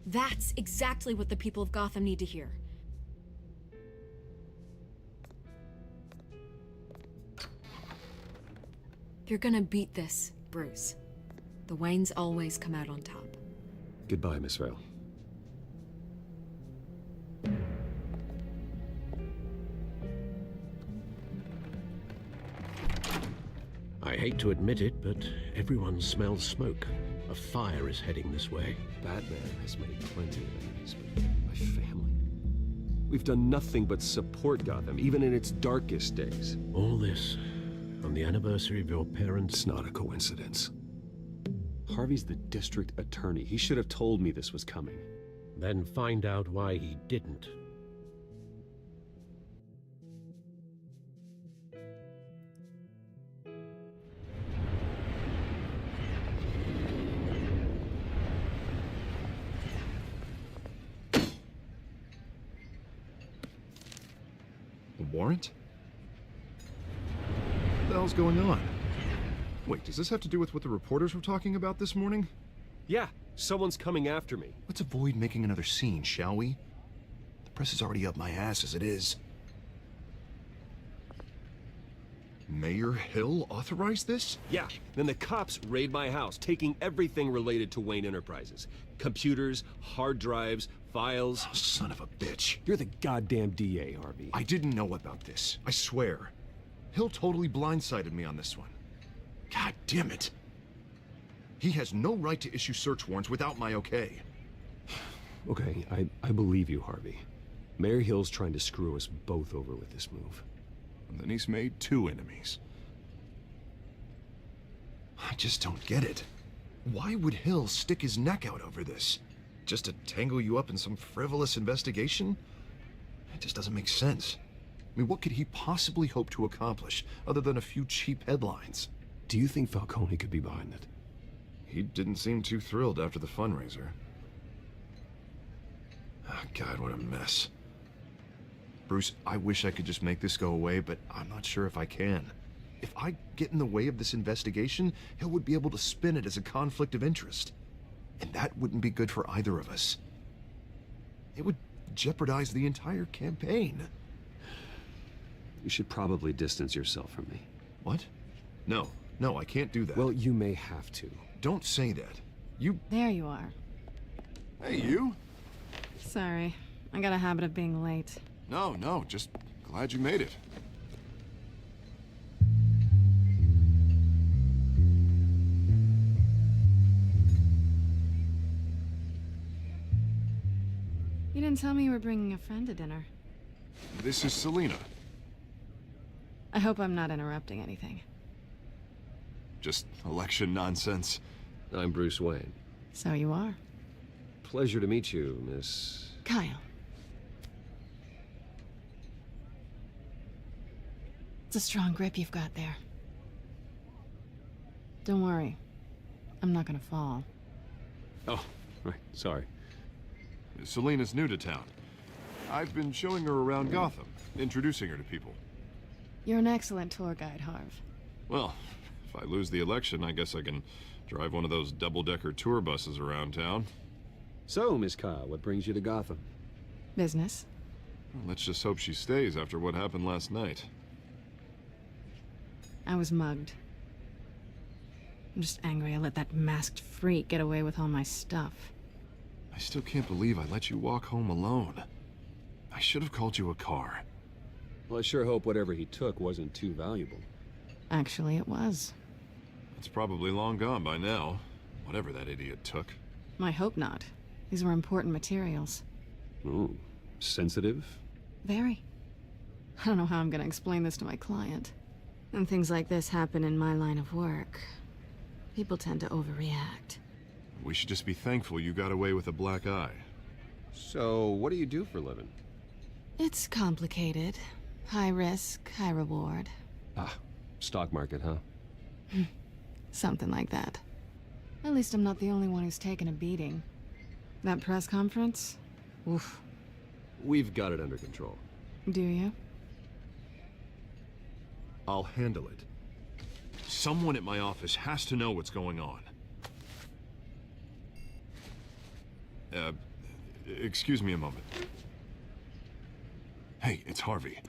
That's exactly what the people of Gotham need to hear. You're gonna beat this, Bruce. The Waynes always come out on top. Goodbye, Miss Vale. I hate to admit it, but everyone smells smoke. A fire is heading this way. Batman has made plenty of enemies, but my family? We've done nothing but support Gotham, even in its darkest days. All this on the anniversary of your parents'... It's not a coincidence. Harvey's the district attorney. He should have told me this was coming. Then find out why he didn't. A warrant? What the hell's going on? Wait, does this have to do with what the reporters were talking about this morning? Yeah, someone's coming after me. Let's avoid making another scene, shall we? The press is already up my ass as it is. Mayor Hill authorized this? Yeah, then the cops raid my house, taking everything related to Wayne Enterprises. Computers, hard drives, files. Oh, son of a bitch. You're the goddamn DA, Harvey. I didn't know about this, I swear. Hill totally blindsided me on this one. God damn it. He has no right to issue search warrants without my okay. Okay, I believe you, Harvey. Mayor Hill's trying to screw us both over with this move. And then he's made two enemies. I just don't get it. Why would Hill stick his neck out over this? Just to tangle you up in some frivolous investigation? It just doesn't make sense. I mean, what could he possibly hope to accomplish other than a few cheap headlines? Do you think Falcone could be behind it? He didn't seem too thrilled after the fundraiser. Oh, God, what a mess. Bruce, I wish I could just make this go away, but I'm not sure if I can. If I get in the way of this investigation, Hill would be able to spin it as a conflict of interest. And that wouldn't be good for either of us. It would jeopardize the entire campaign. You should probably distance yourself from me. What? No, I can't do that. Well, you may have to. Don't say that. There you are. Hey, you? Sorry, I got a habit of being late. No, just glad you made it. You didn't tell me you were bringing a friend to dinner. This is Selina. I hope I'm not interrupting anything. Just election nonsense. I'm Bruce Wayne. So you are. Pleasure to meet you, Miss... Kyle. It's a strong grip you've got there. Don't worry. I'm not gonna fall. Oh, right. Sorry. Selena's new to town. I've been showing her around Gotham, introducing her to people. You're an excellent tour guide, Harv. Well, if I lose the election, I guess I can drive one of those double-decker tour buses around town. So, Miss Kyle, what brings you to Gotham? Business. Well, let's just hope she stays after what happened last night. I was mugged. I'm just angry I let that masked freak get away with all my stuff. I still can't believe I let you walk home alone. I should have called you a car. Well, I sure hope whatever he took wasn't too valuable. Actually, it was. It's probably long gone by now, whatever that idiot took. I hope not. These were important materials. Ooh, sensitive? Very. I don't know how I'm gonna explain this to my client. When things like this happen in my line of work, people tend to overreact. We should just be thankful you got away with a black eye. So, what do you do for a living? It's complicated. High risk, high reward. Ah, stock market, huh? Something like that. At least I'm not the only one who's taken a beating. That press conference? Oof. We've got it under control. Do you? I'll handle it. Someone at my office has to know what's going on. Excuse me a moment. Hey, it's Harvey.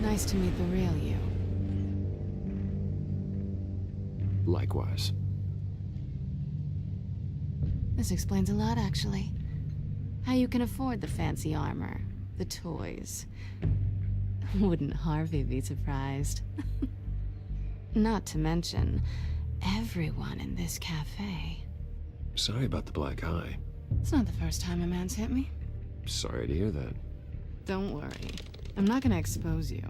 Nice to meet the real you. Likewise. This explains a lot, actually. How you can afford the fancy armor, the toys. Wouldn't Harvey be surprised? Not to mention, everyone in this cafe. Sorry about the black eye. It's not the first time a man's hit me. Sorry to hear that. Don't worry. I'm not gonna expose you.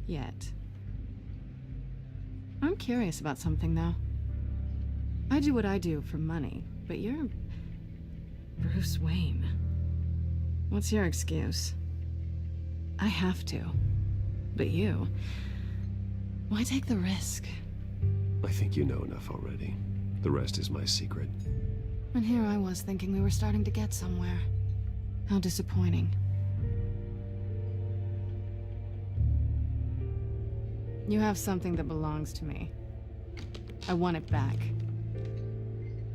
Yet. I'm curious about something, though. I do what I do for money, but you're... Bruce Wayne. What's your excuse? I have to. But you... Why take the risk? I think you know enough already. The rest is my secret. And here I was thinking we were starting to get somewhere. How disappointing. You have something that belongs to me. I want it back.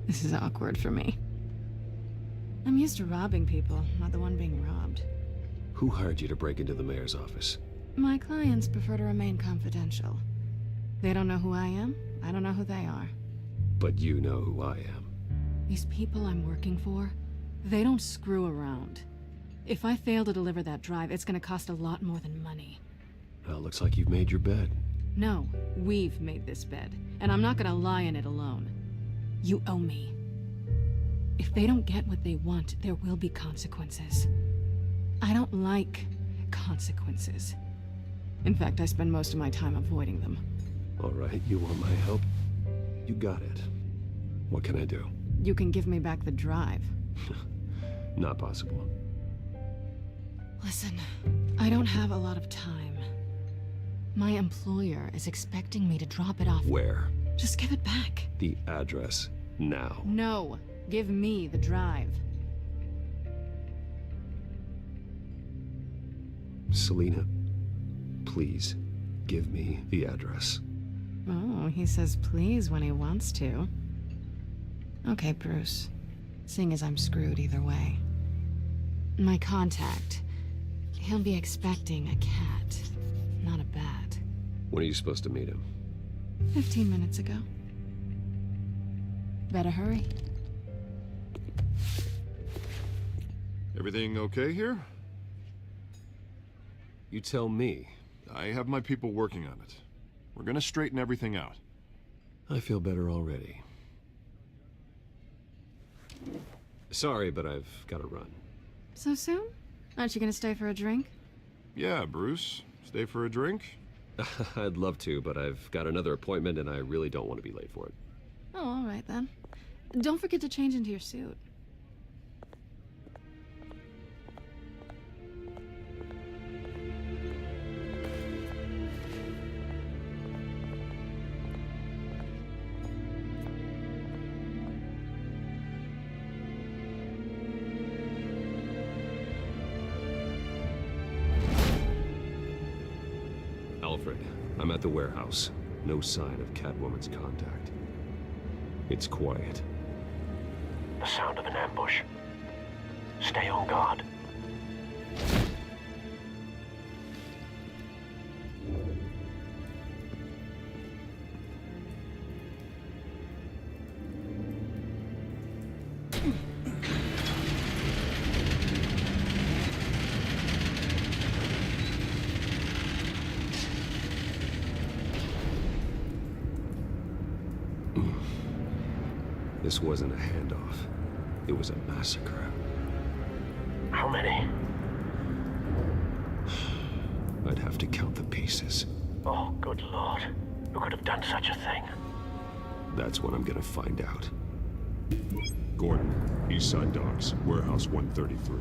This is awkward for me. I'm used to robbing people, not the one being robbed. Who hired you to break into the mayor's office? My clients prefer to remain confidential. They don't know who I am, I don't know who they are. But you know who I am. These people I'm working for, they don't screw around. If I fail to deliver that drive, it's gonna cost a lot more than money. Well, looks like you've made your bed. No, we've made this bed, and I'm not gonna lie in it alone. You owe me. If they don't get what they want, there will be consequences. I don't like consequences. In fact, I spend most of my time avoiding them. All right, you want my help? You got it. What can I do? You can give me back the drive. Not possible. Listen, I don't have a lot of time. My employer is expecting me to drop it off. Where? Just give it back. The address, now. No, give me the drive. Selina, please, give me the address. Oh, he says please when he wants to. Okay, Bruce. Seeing as I'm screwed either way. My contact, he'll be expecting a cat, not a bat. When are you supposed to meet him? 15 minutes ago. Better hurry. Everything okay here? You tell me. I have my people working on it. We're gonna straighten everything out. I feel better already. Sorry, but I've got to run. So soon? Aren't you gonna stay for a drink? Yeah, Bruce. Stay for a drink? I'd love to, but I've got another appointment and I really don't want to be late for it. Oh, all right then. Don't forget to change into your suit. Alfred, I'm at the warehouse. No sign of Catwoman's contact. It's quiet. The sound of an ambush. Stay on guard. This wasn't a handoff. It was a massacre. How many? I'd have to count the pieces. Oh, good lord. Who could have done such a thing? That's what I'm gonna find out. Gordon, Eastside Docks, Warehouse 133.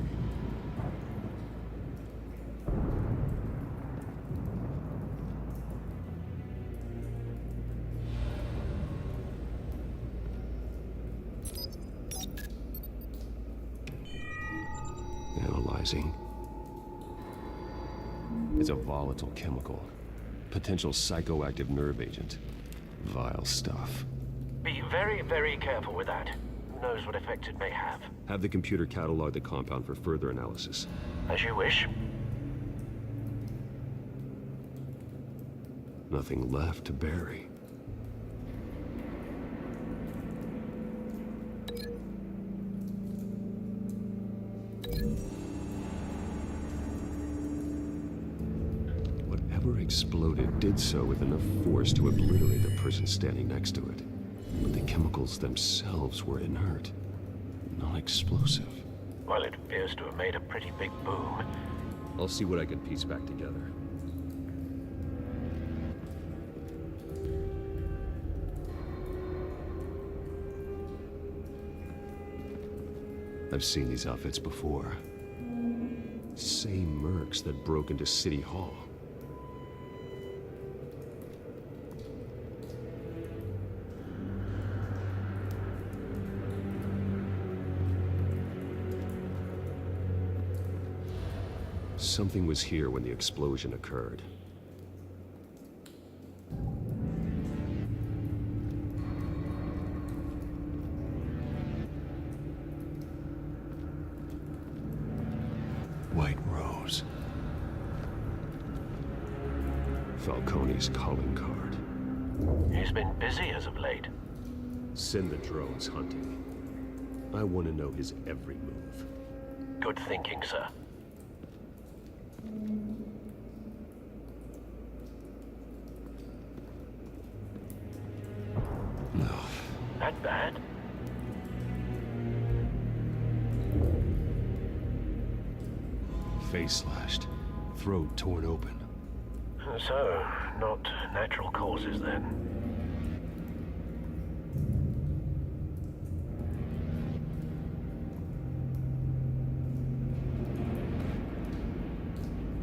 Analyzing. It's a volatile chemical. Potential psychoactive nerve agent. Vile stuff. Be very, very careful with that. Who knows what effects it may have. Have the computer catalog the compound for further analysis. As you wish. Nothing left to bury. Whatever exploded did so with enough force to obliterate the person standing next to it. But the chemicals themselves were inert, non-explosive. Well, it appears to have made a pretty big boom. I'll see what I can piece back together. I've seen these outfits before. Same mercs that broke into City Hall. Something was here when the explosion occurred. White Rose. Falcone's calling card. He's been busy as of late. Send the drones hunting. I want to know his every move. Good thinking, sir. No. That bad? Face slashed. Throat torn open. So, not natural causes then.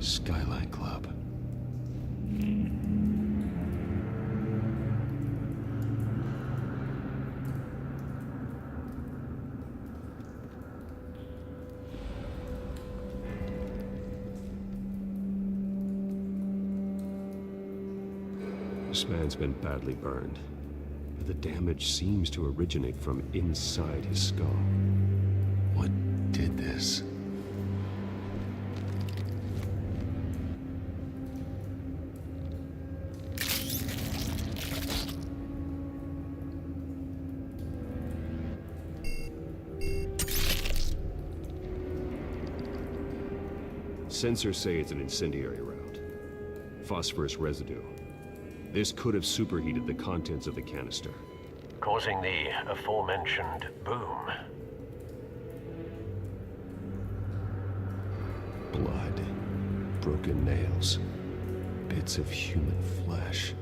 Skyline Club. This man's been badly burned, but the damage seems to originate from inside his skull. What did this? Sensors say it's an incendiary round. phosphorus residue. This could have superheated the contents of the canister, causing the aforementioned boom. Blood, broken nails, bits of human flesh.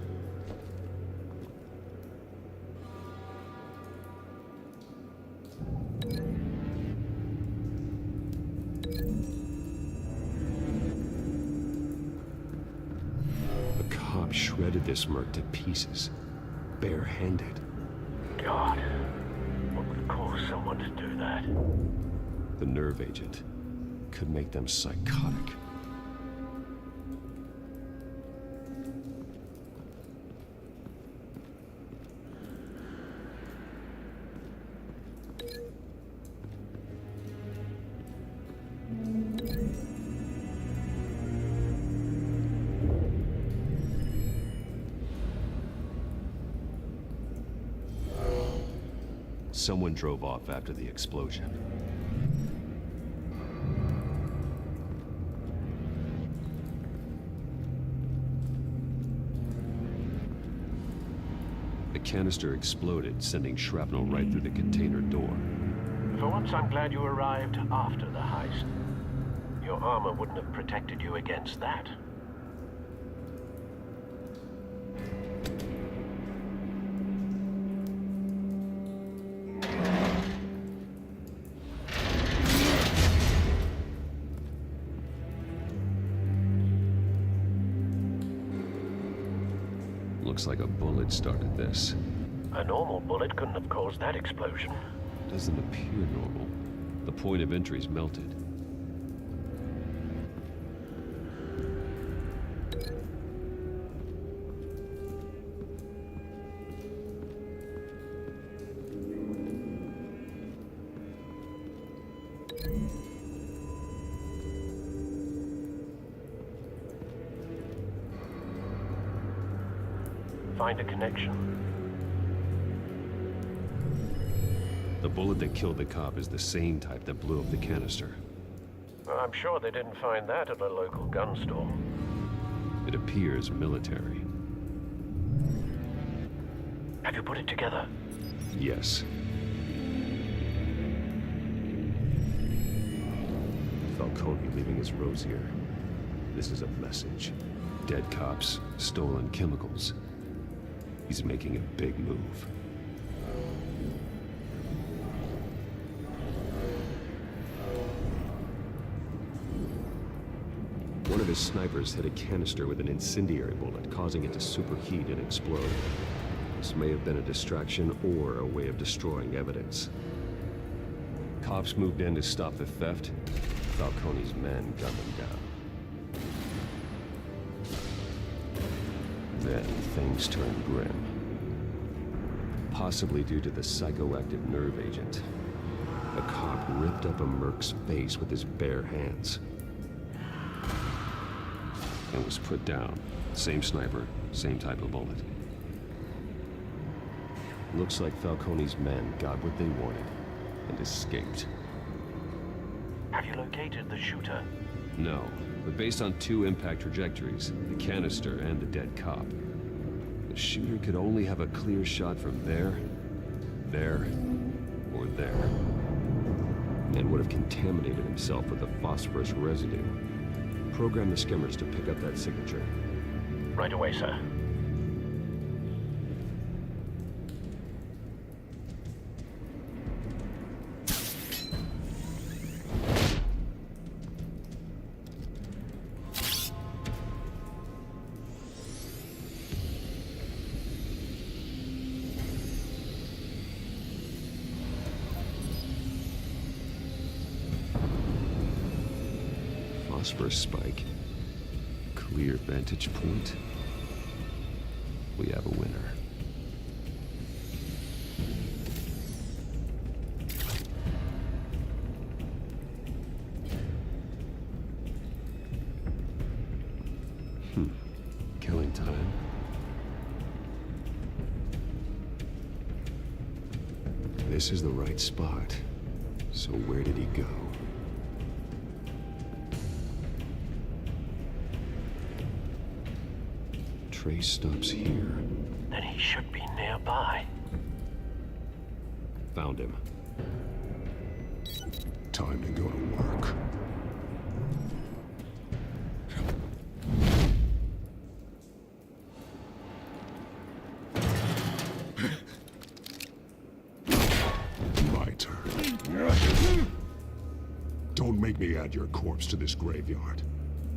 Shredded this merc to pieces, barehanded. God, what would cause someone to do that? The nerve agent could make them psychotic. Someone drove off after the explosion. The canister exploded, sending shrapnel right through the container door. For once, I'm glad you arrived after the heist. Your armor wouldn't have protected you against that. Looks like a bullet started this. A normal bullet couldn't have caused that explosion. Doesn't appear normal. The point of entry's melted. Find a connection. The bullet that killed the cop is the same type that blew up the canister. I'm sure they didn't find that at a local gun store. It appears military. Have you put it together? Yes. Falcone leaving his rose here. This is a message. Dead cops, stolen chemicals. He's making a big move. One of his snipers hit a canister with an incendiary bullet, causing it to superheat and explode. This may have been a distraction or a way of destroying evidence. Cops moved in to stop the theft. Falcone's men gunned them down. Then things turned grim. Possibly due to the psychoactive nerve agent. A cop ripped up a merc's face with his bare hands. And was put down. Same sniper, same type of bullet. Looks like Falcone's men got what they wanted and escaped. Have you located the shooter? No, but based on two impact trajectories, the canister and the dead cop, the shooter could only have a clear shot from there, or there, and would have contaminated himself with the phosphorus residue. Program the skimmers to pick up that signature. Right away, sir. Phosphorus spike. Clear vantage point. We have a winner. Killing time. This is the right spot. So where did he go? trace stops here. Then he should be nearby. Found him. Time to go to work. My turn. Don't make me add your corpse to this graveyard.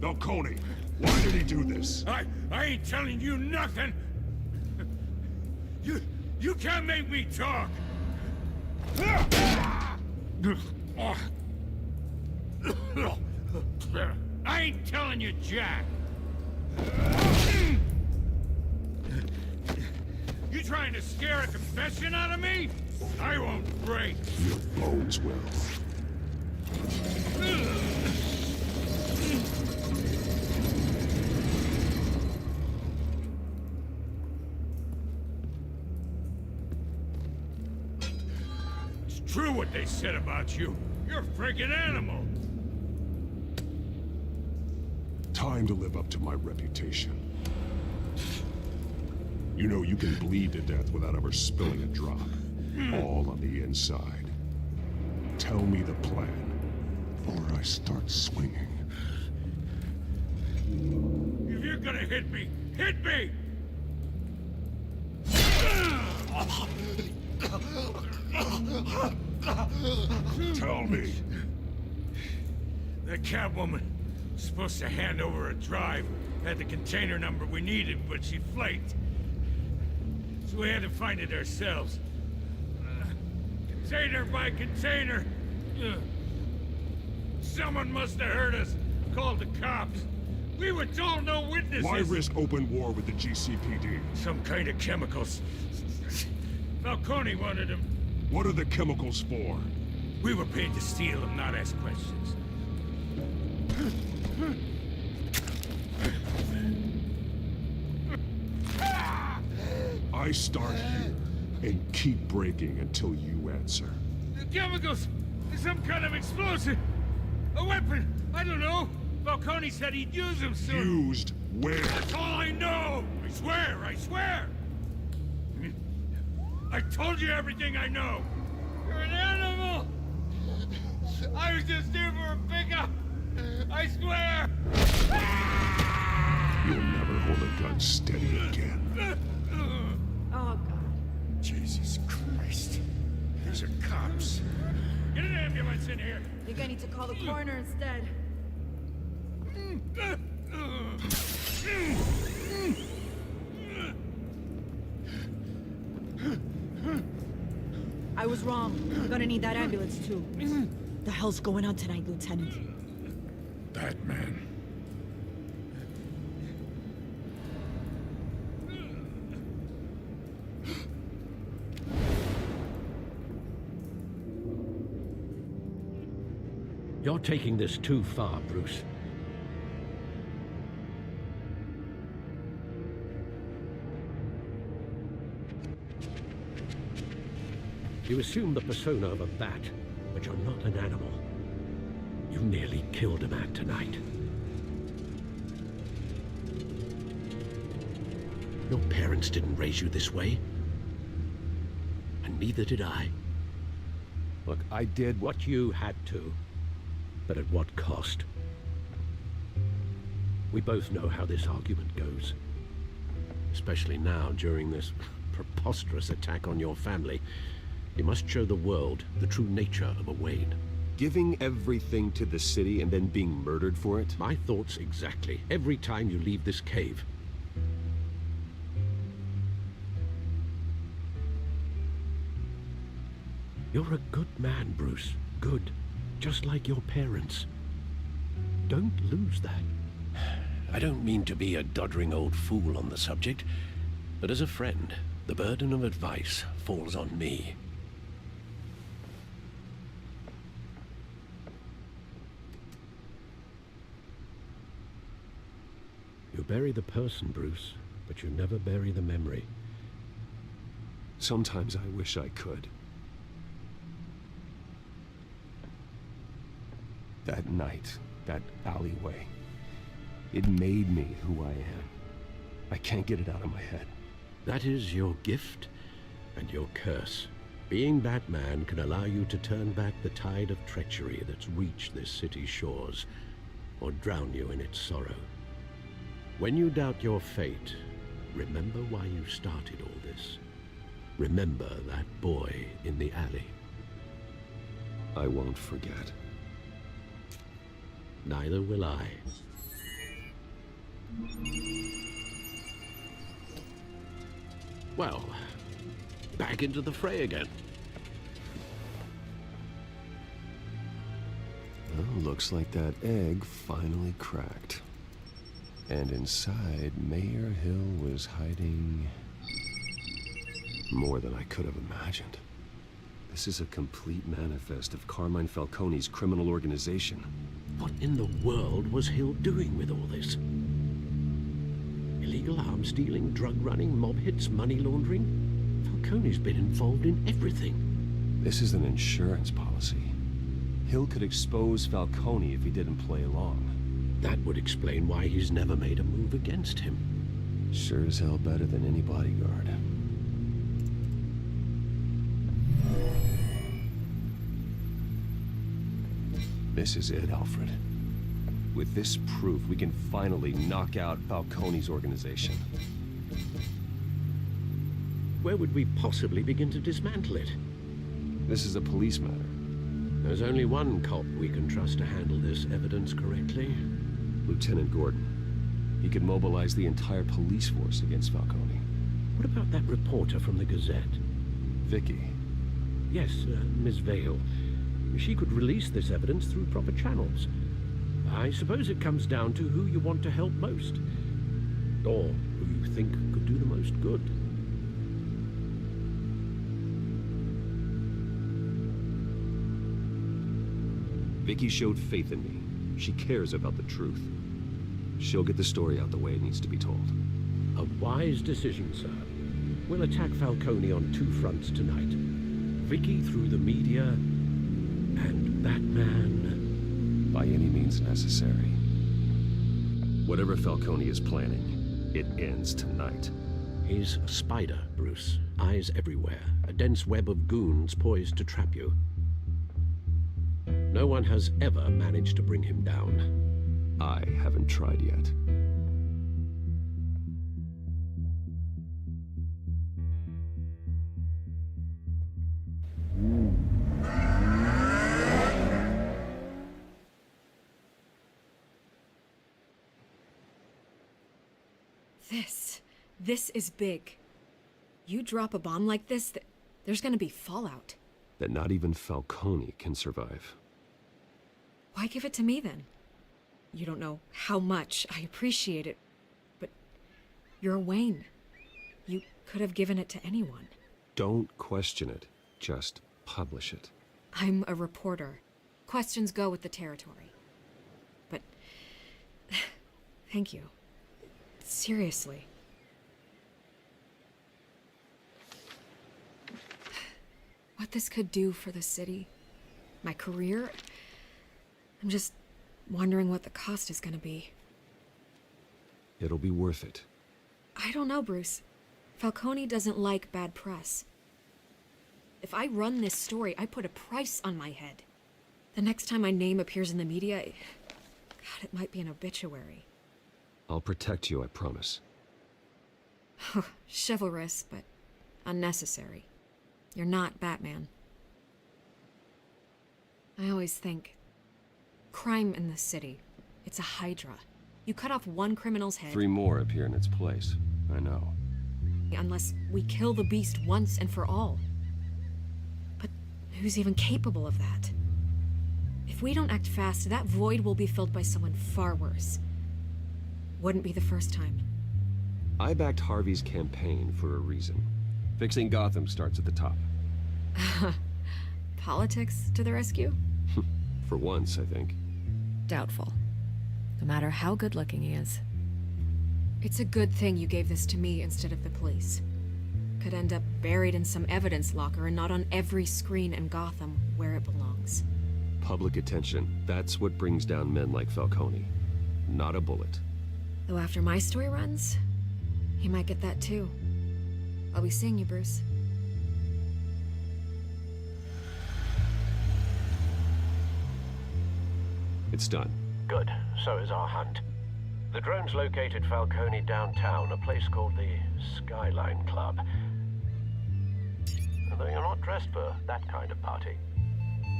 Falcone, why did he do this? I ain't telling you nothing. You can't make me talk. I ain't telling you, Jack. You trying to scare a confession out of me? I won't break. Your bones will. It's true what they said about you. You're a freaking animal. Time to live up to my reputation. You know you can bleed to death without ever spilling a drop. All on the inside. Tell me the plan, or I start swinging. If you're gonna hit me, hit me! Tell me. The Catwoman was supposed to hand over a drive. Had the container number we needed, but she flaked. So we had to find it ourselves. Container by container. Someone must have heard us. Called the cops. We were told no witnesses. Why risk open war with the GCPD? Some kind of chemicals. Falcone wanted them. What are the chemicals for? We were paid to steal them, not ask questions. I start here and keep breaking until you answer. The chemicals! Some kind of explosive! A weapon! I don't know! Falcone said he'd use them soon. Used where? That's all I know! I swear! I swear! I told you everything I know! You're an animal! I was just here for a pickup! I swear! You'll never hold a gun steady again. Oh, God. Jesus Christ. These are cops. Get an ambulance in here! I think I need to call the coroner instead. I was wrong. We're gonna need that ambulance, too. The hell's going on tonight, Lieutenant? Batman. You're taking this too far, Bruce. You assume the persona of a bat, but you're not an animal. You nearly killed a man tonight. Your parents didn't raise you this way. And neither did I. Look, I did what you had to. But at what cost? We both know how this argument goes. Especially now, during this preposterous attack on your family. You must show the world the true nature of a Wayne. Giving everything to the city and then being murdered for it? My thoughts exactly. Every time you leave this cave. You're a good man, Bruce. Good. Just like your parents. Don't lose that. I don't mean to be a doddering old fool on the subject, but as a friend, the burden of advice falls on me. You bury the person, Bruce, but you never bury the memory. Sometimes I wish I could. That night, that alleyway, it made me who I am. I can't get it out of my head. That is your gift and your curse. Being Batman can allow you to turn back the tide of treachery that's reached this city's shores, or drown you in its sorrow. When you doubt your fate, remember why you started all this. Remember that boy in the alley. I won't forget. Neither will I. Well, back into the fray again. Well, looks like that egg finally cracked. And inside, Mayor Hill was hiding more than I could have imagined. This is a complete manifest of Carmine Falcone's criminal organization. What in the world was Hill doing with all this? Illegal arms dealing, drug running, mob hits, money laundering? Falcone's been involved in everything. This is an insurance policy. Hill could expose Falcone if he didn't play along. That would explain why he's never made a move against him. Sure as hell better than any bodyguard. This is it, Alfred. With this proof, we can finally knock out Falcone's organization. Where would we possibly begin to dismantle it? This is a police matter. There's only one cop we can trust to handle this evidence correctly. Lieutenant Gordon. He could mobilize the entire police force against Falcone. What about that reporter from the Gazette? Vicky. Yes, Miss Vale. She could release this evidence through proper channels. I suppose it comes down to who you want to help most. Or who you think could do the most good. Vicky showed faith in me. She cares about the truth. She'll get the story out the way it needs to be told. A wise decision, sir. We'll attack Falcone on two fronts tonight. Vicky through the media, and Batman... by any means necessary. Whatever Falcone is planning, it ends tonight. He's a spider, Bruce. Eyes everywhere. A dense web of goons poised to trap you. No one has ever managed to bring him down. I haven't tried yet. This is big. You drop a bomb like this, there's gonna be fallout. That not even Falcone can survive. Why give it to me then? You don't know how much I appreciate it, but you're Wayne. You could have given it to anyone. Don't question it. Just publish it. I'm a reporter. Questions go with the territory. But thank you. Seriously. What this could do for the city, my career, I'm just wondering what the cost is gonna be. It'll be worth it. I don't know, Bruce. Falcone doesn't like bad press. If I run this story, I put a price on my head. The next time my name appears in the media, God, it might be an obituary. I'll protect you, I promise. Chivalrous, but unnecessary. You're not Batman. I always think, crime in the city, it's a hydra. You cut off one criminal's head... 3 more appear in its place. I know. Unless we kill the beast once and for all. But who's even capable of that? If we don't act fast, that void will be filled by someone far worse. Wouldn't be the first time. I backed Harvey's campaign for a reason. Fixing Gotham starts at the top. Politics to the rescue? For once, I think. Doubtful. No matter how good-looking he is. It's a good thing you gave this to me instead of the police. Could end up buried in some evidence locker and not on every screen in Gotham where it belongs. Public attention. That's what brings down men like Falcone. Not a bullet. Though after my story runs, He might get that too. I'll be seeing you, Bruce. It's done. Good. So is our hunt. The drone's located Falcone downtown, a place called the Skyline Club. Although you're not dressed for that kind of party.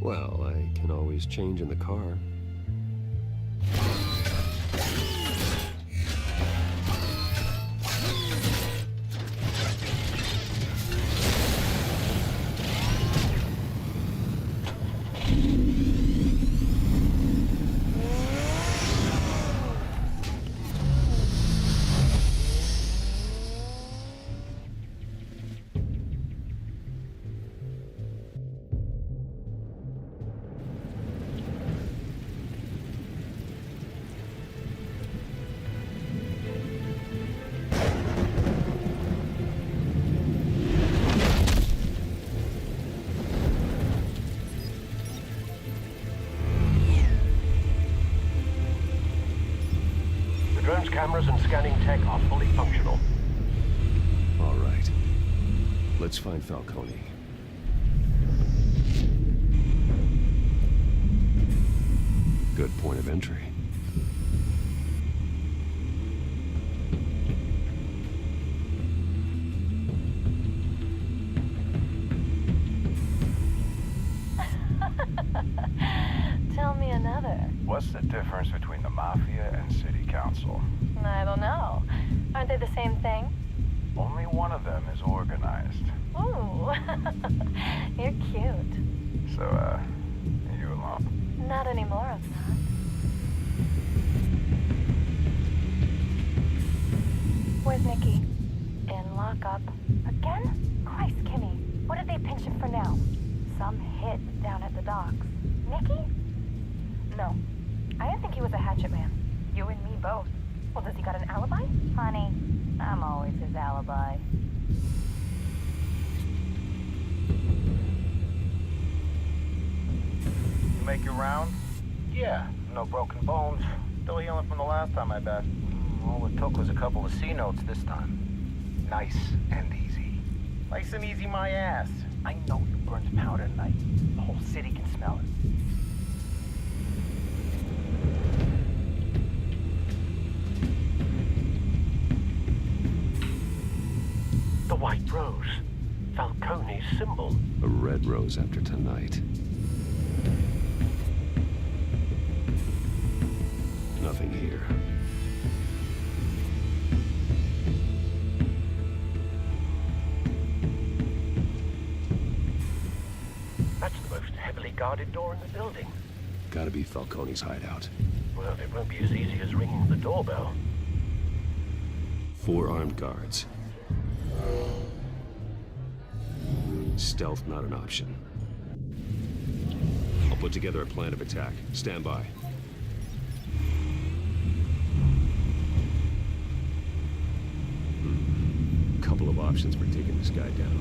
Well, I can always change in the car. Drone's cameras and scanning tech are fully functional. All right. Let's find Falcone. Good point of entry. Tell me another. What's the difference between the Mafia and City Council? I don't know. Aren't they the same thing? Only one of them is organized. Ooh, you're cute. So, are you alone? Not anymore, I'm not. Where's Nikki? In lockup. Again? Christ, Kimmy. What did they pinch him for now? Some hit down at the docks. Nikki? No. I didn't think he was a hatchet man. You and me both. Well, does he got an alibi? Honey, I'm always his alibi. You make your round? Yeah, no broken bones. Still healing from the last time, I bet. All it took was a couple of C notes this time. Nice and easy. Nice and easy, my ass. I know you burned powder tonight. The whole city can smell it. The white rose. Falcone's symbol. A red rose after tonight. Nothing here. That's the most heavily guarded door in the building. Gotta be Falcone's hideout. Well, it won't be as easy as ringing the doorbell. 4 armed guards. Stealth not an option. I'll put together a plan of attack. Stand by. Couple of options for taking this guy down.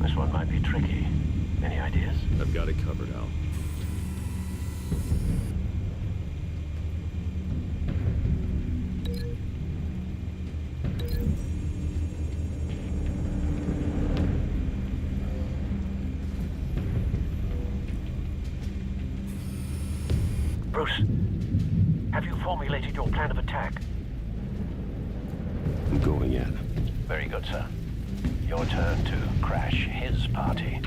This one might be tricky. Any ideas? I've got it covered, Al. formulated your plan of attack? I'm going in. Very good, sir. Your turn to crash his party.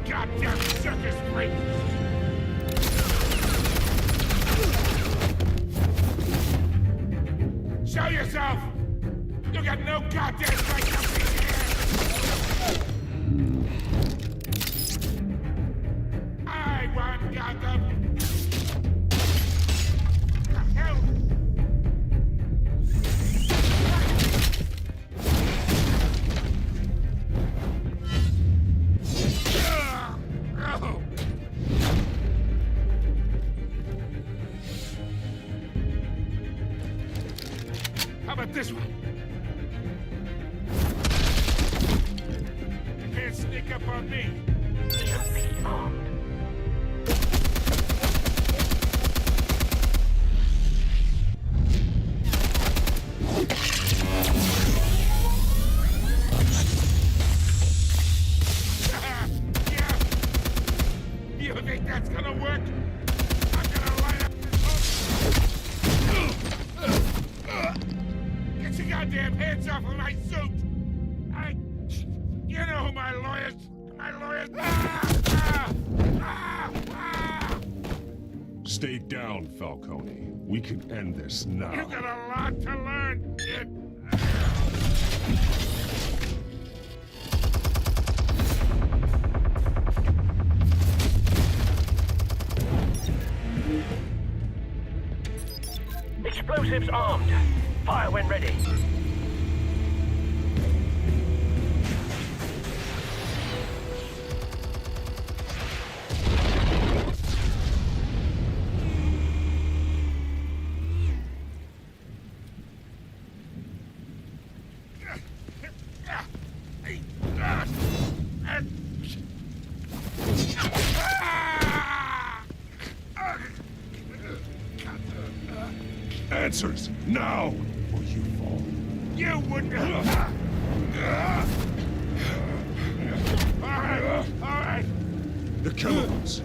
Goddamn circus freak! Show yourself! You got no goddamn right to be here! I want Gotham! The hell? How about this one? You can't sneak up on me. Yeah. You think that's gonna work? I'm gonna light up this whole... Get your goddamn hands off of my suit! You know who my lawyers... Stay down, Falcone. We can end this now. You got a lot to learn, kid. Explosives armed. Fire when ready. Answers, now, or you fall. You wouldn't... All right. The chemicals.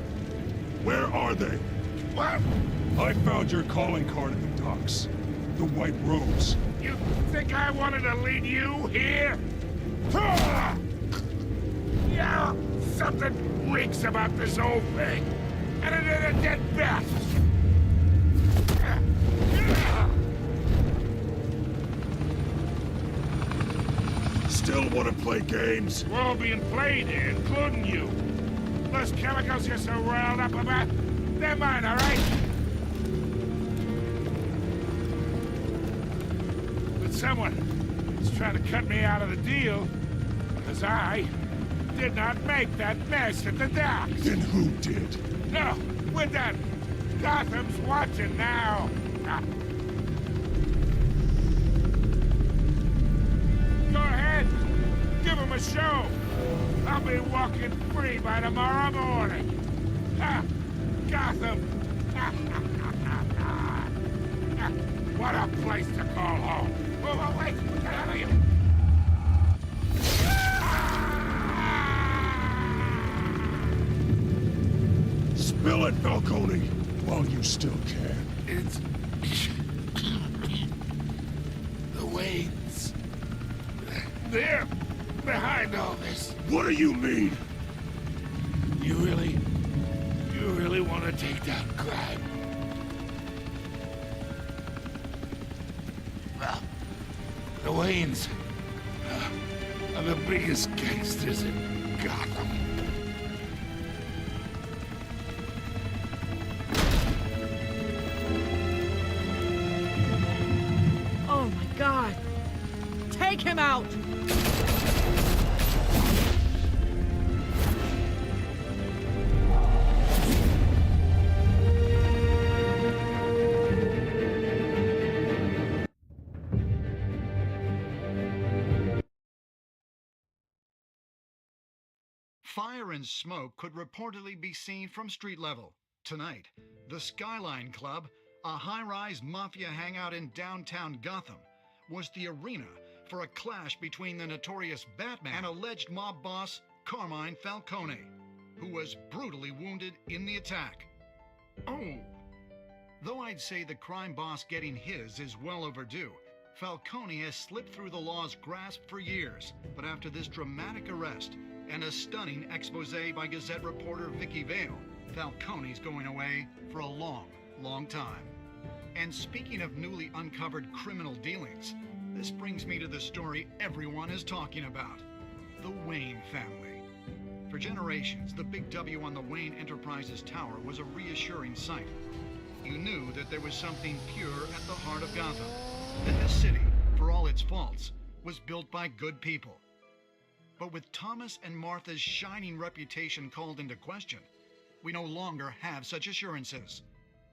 Where are they? What? I found your calling card at the docks. The White Rose. You think I wanted to lead you here? Yeah, something reeks about this whole thing. And it is a dead bat. Still want to play games? We're all being played here, including you. Those chemicals you're so riled up about, they're mine, all right? But someone is trying to cut me out of the deal, because I did not make that mess at the docks. Then who did? No, we're done. Gotham's watching now. Go ahead. Give him a show. I'll be walking free by tomorrow morning. Gotham. What a place to call home. Oh, wait. What the hell are you? Spill it, Falcone, while you still can. It's They're behind all this. What do you mean? You really want to take down crime? Well, the Waynes are the biggest gangsters in Gotham. Oh my God! Take him out! Fire and smoke could reportedly be seen from street level. Tonight, the Skyline Club, a high-rise mafia hangout in downtown Gotham, was the arena for a clash between the notorious Batman and alleged mob boss Carmine Falcone, who was brutally wounded in the attack. Oh! Though I'd say the crime boss getting his is well overdue, Falcone has slipped through the law's grasp for years, but after this dramatic arrest and a stunning expose by Gazette reporter Vicky Vale, Falcone's going away for a long, long time. And speaking of newly uncovered criminal dealings, this brings me to the story everyone is talking about: the Wayne family. For generations, the big W on the Wayne Enterprises Tower was a reassuring sight. You knew that there was something pure at the heart of Gotham, that this city, for all its faults, was built by good people. But with Thomas and Martha's shining reputation called into question, we no longer have such assurances.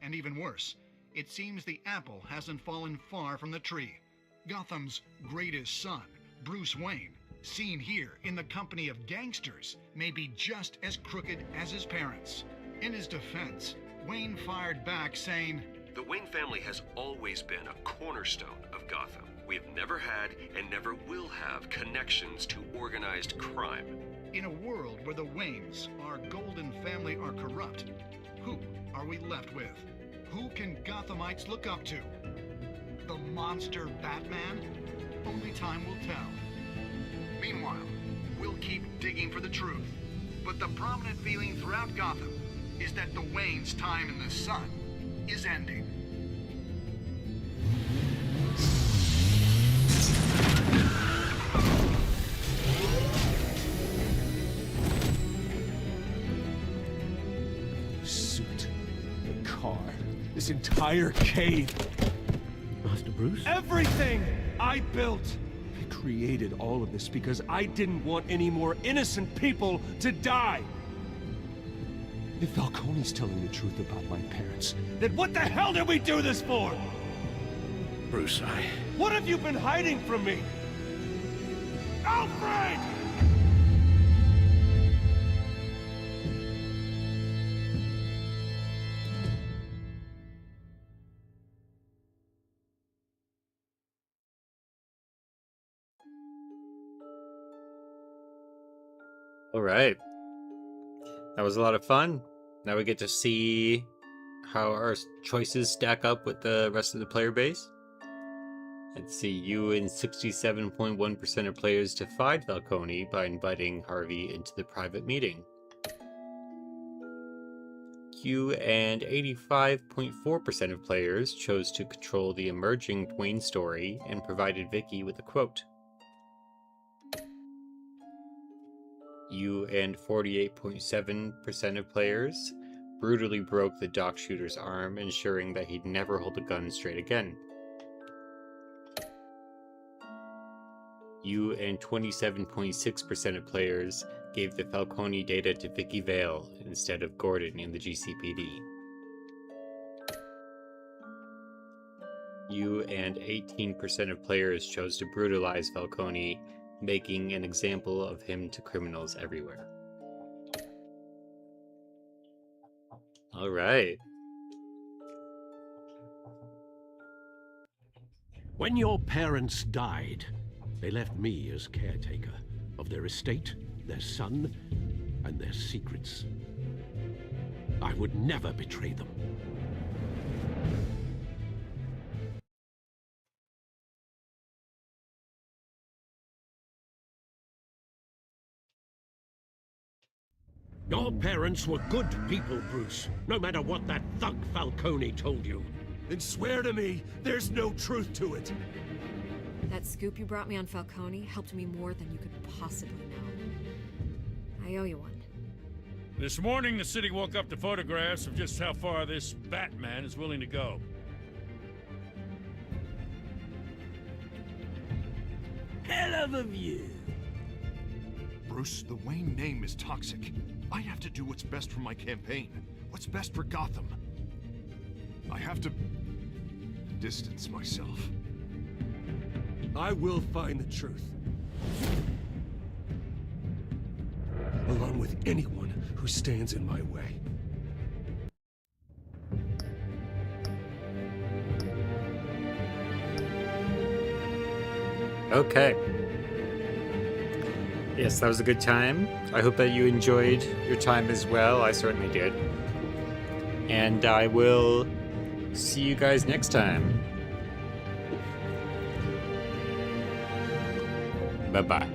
And even worse, it seems the apple hasn't fallen far from the tree. Gotham's greatest son, Bruce Wayne, seen here in the company of gangsters, may be just as crooked as his parents. In his defense, Wayne fired back saying, "The Wayne family has always been a cornerstone of Gotham. We have never had and never will have connections to organized crime." In a world where the Waynes, our golden family, are corrupt, who are we left with? Who can Gothamites look up to? The monster Batman? Only time will tell. Meanwhile, we'll keep digging for the truth. But the prominent feeling throughout Gotham is that the Waynes' time in the sun is ending. Suit, the car, this entire cave. Master Bruce? Everything I built! I created all of this because I didn't want any more innocent people to die! If Falcone's telling the truth about my parents, then what the hell did we do this for? Bruce, What have you been hiding from me? Alfred! All right. That was a lot of fun. Now we get to see how our choices stack up with the rest of the player base. Let's see, you and 67.1% of players defied Falcone by inviting Harvey into the private meeting. You and 85.4% of players chose to control the emerging Wayne story and provided Vicky with a quote. You and 48.7% of players brutally broke the dock shooter's arm, ensuring that he'd never hold a gun straight again. You and 27.6% of players gave the Falcone data to Vicky Vale instead of Gordon in the GCPD. You and 18% of players chose to brutalize Falcone, making an example of him to criminals everywhere. All right. When your parents died, they left me as caretaker of their estate, their son, and their secrets. I would never betray them. Your parents were good people, Bruce, no matter what that thug Falcone told you. Then swear to me there's no truth to it. That scoop you brought me on Falcone helped me more than you could possibly know. I owe you one. This morning, the city woke up to photographs of just how far this Batman is willing to go. Hell of a view. Bruce, the Wayne name is toxic. I have to do what's best for my campaign. What's best for Gotham. I have to distance myself. I will find the truth. Along with anyone who stands in my way. Okay. Yes, that was a good time. I hope that you enjoyed your time as well. I certainly did. And I will see you guys next time. Bye-bye.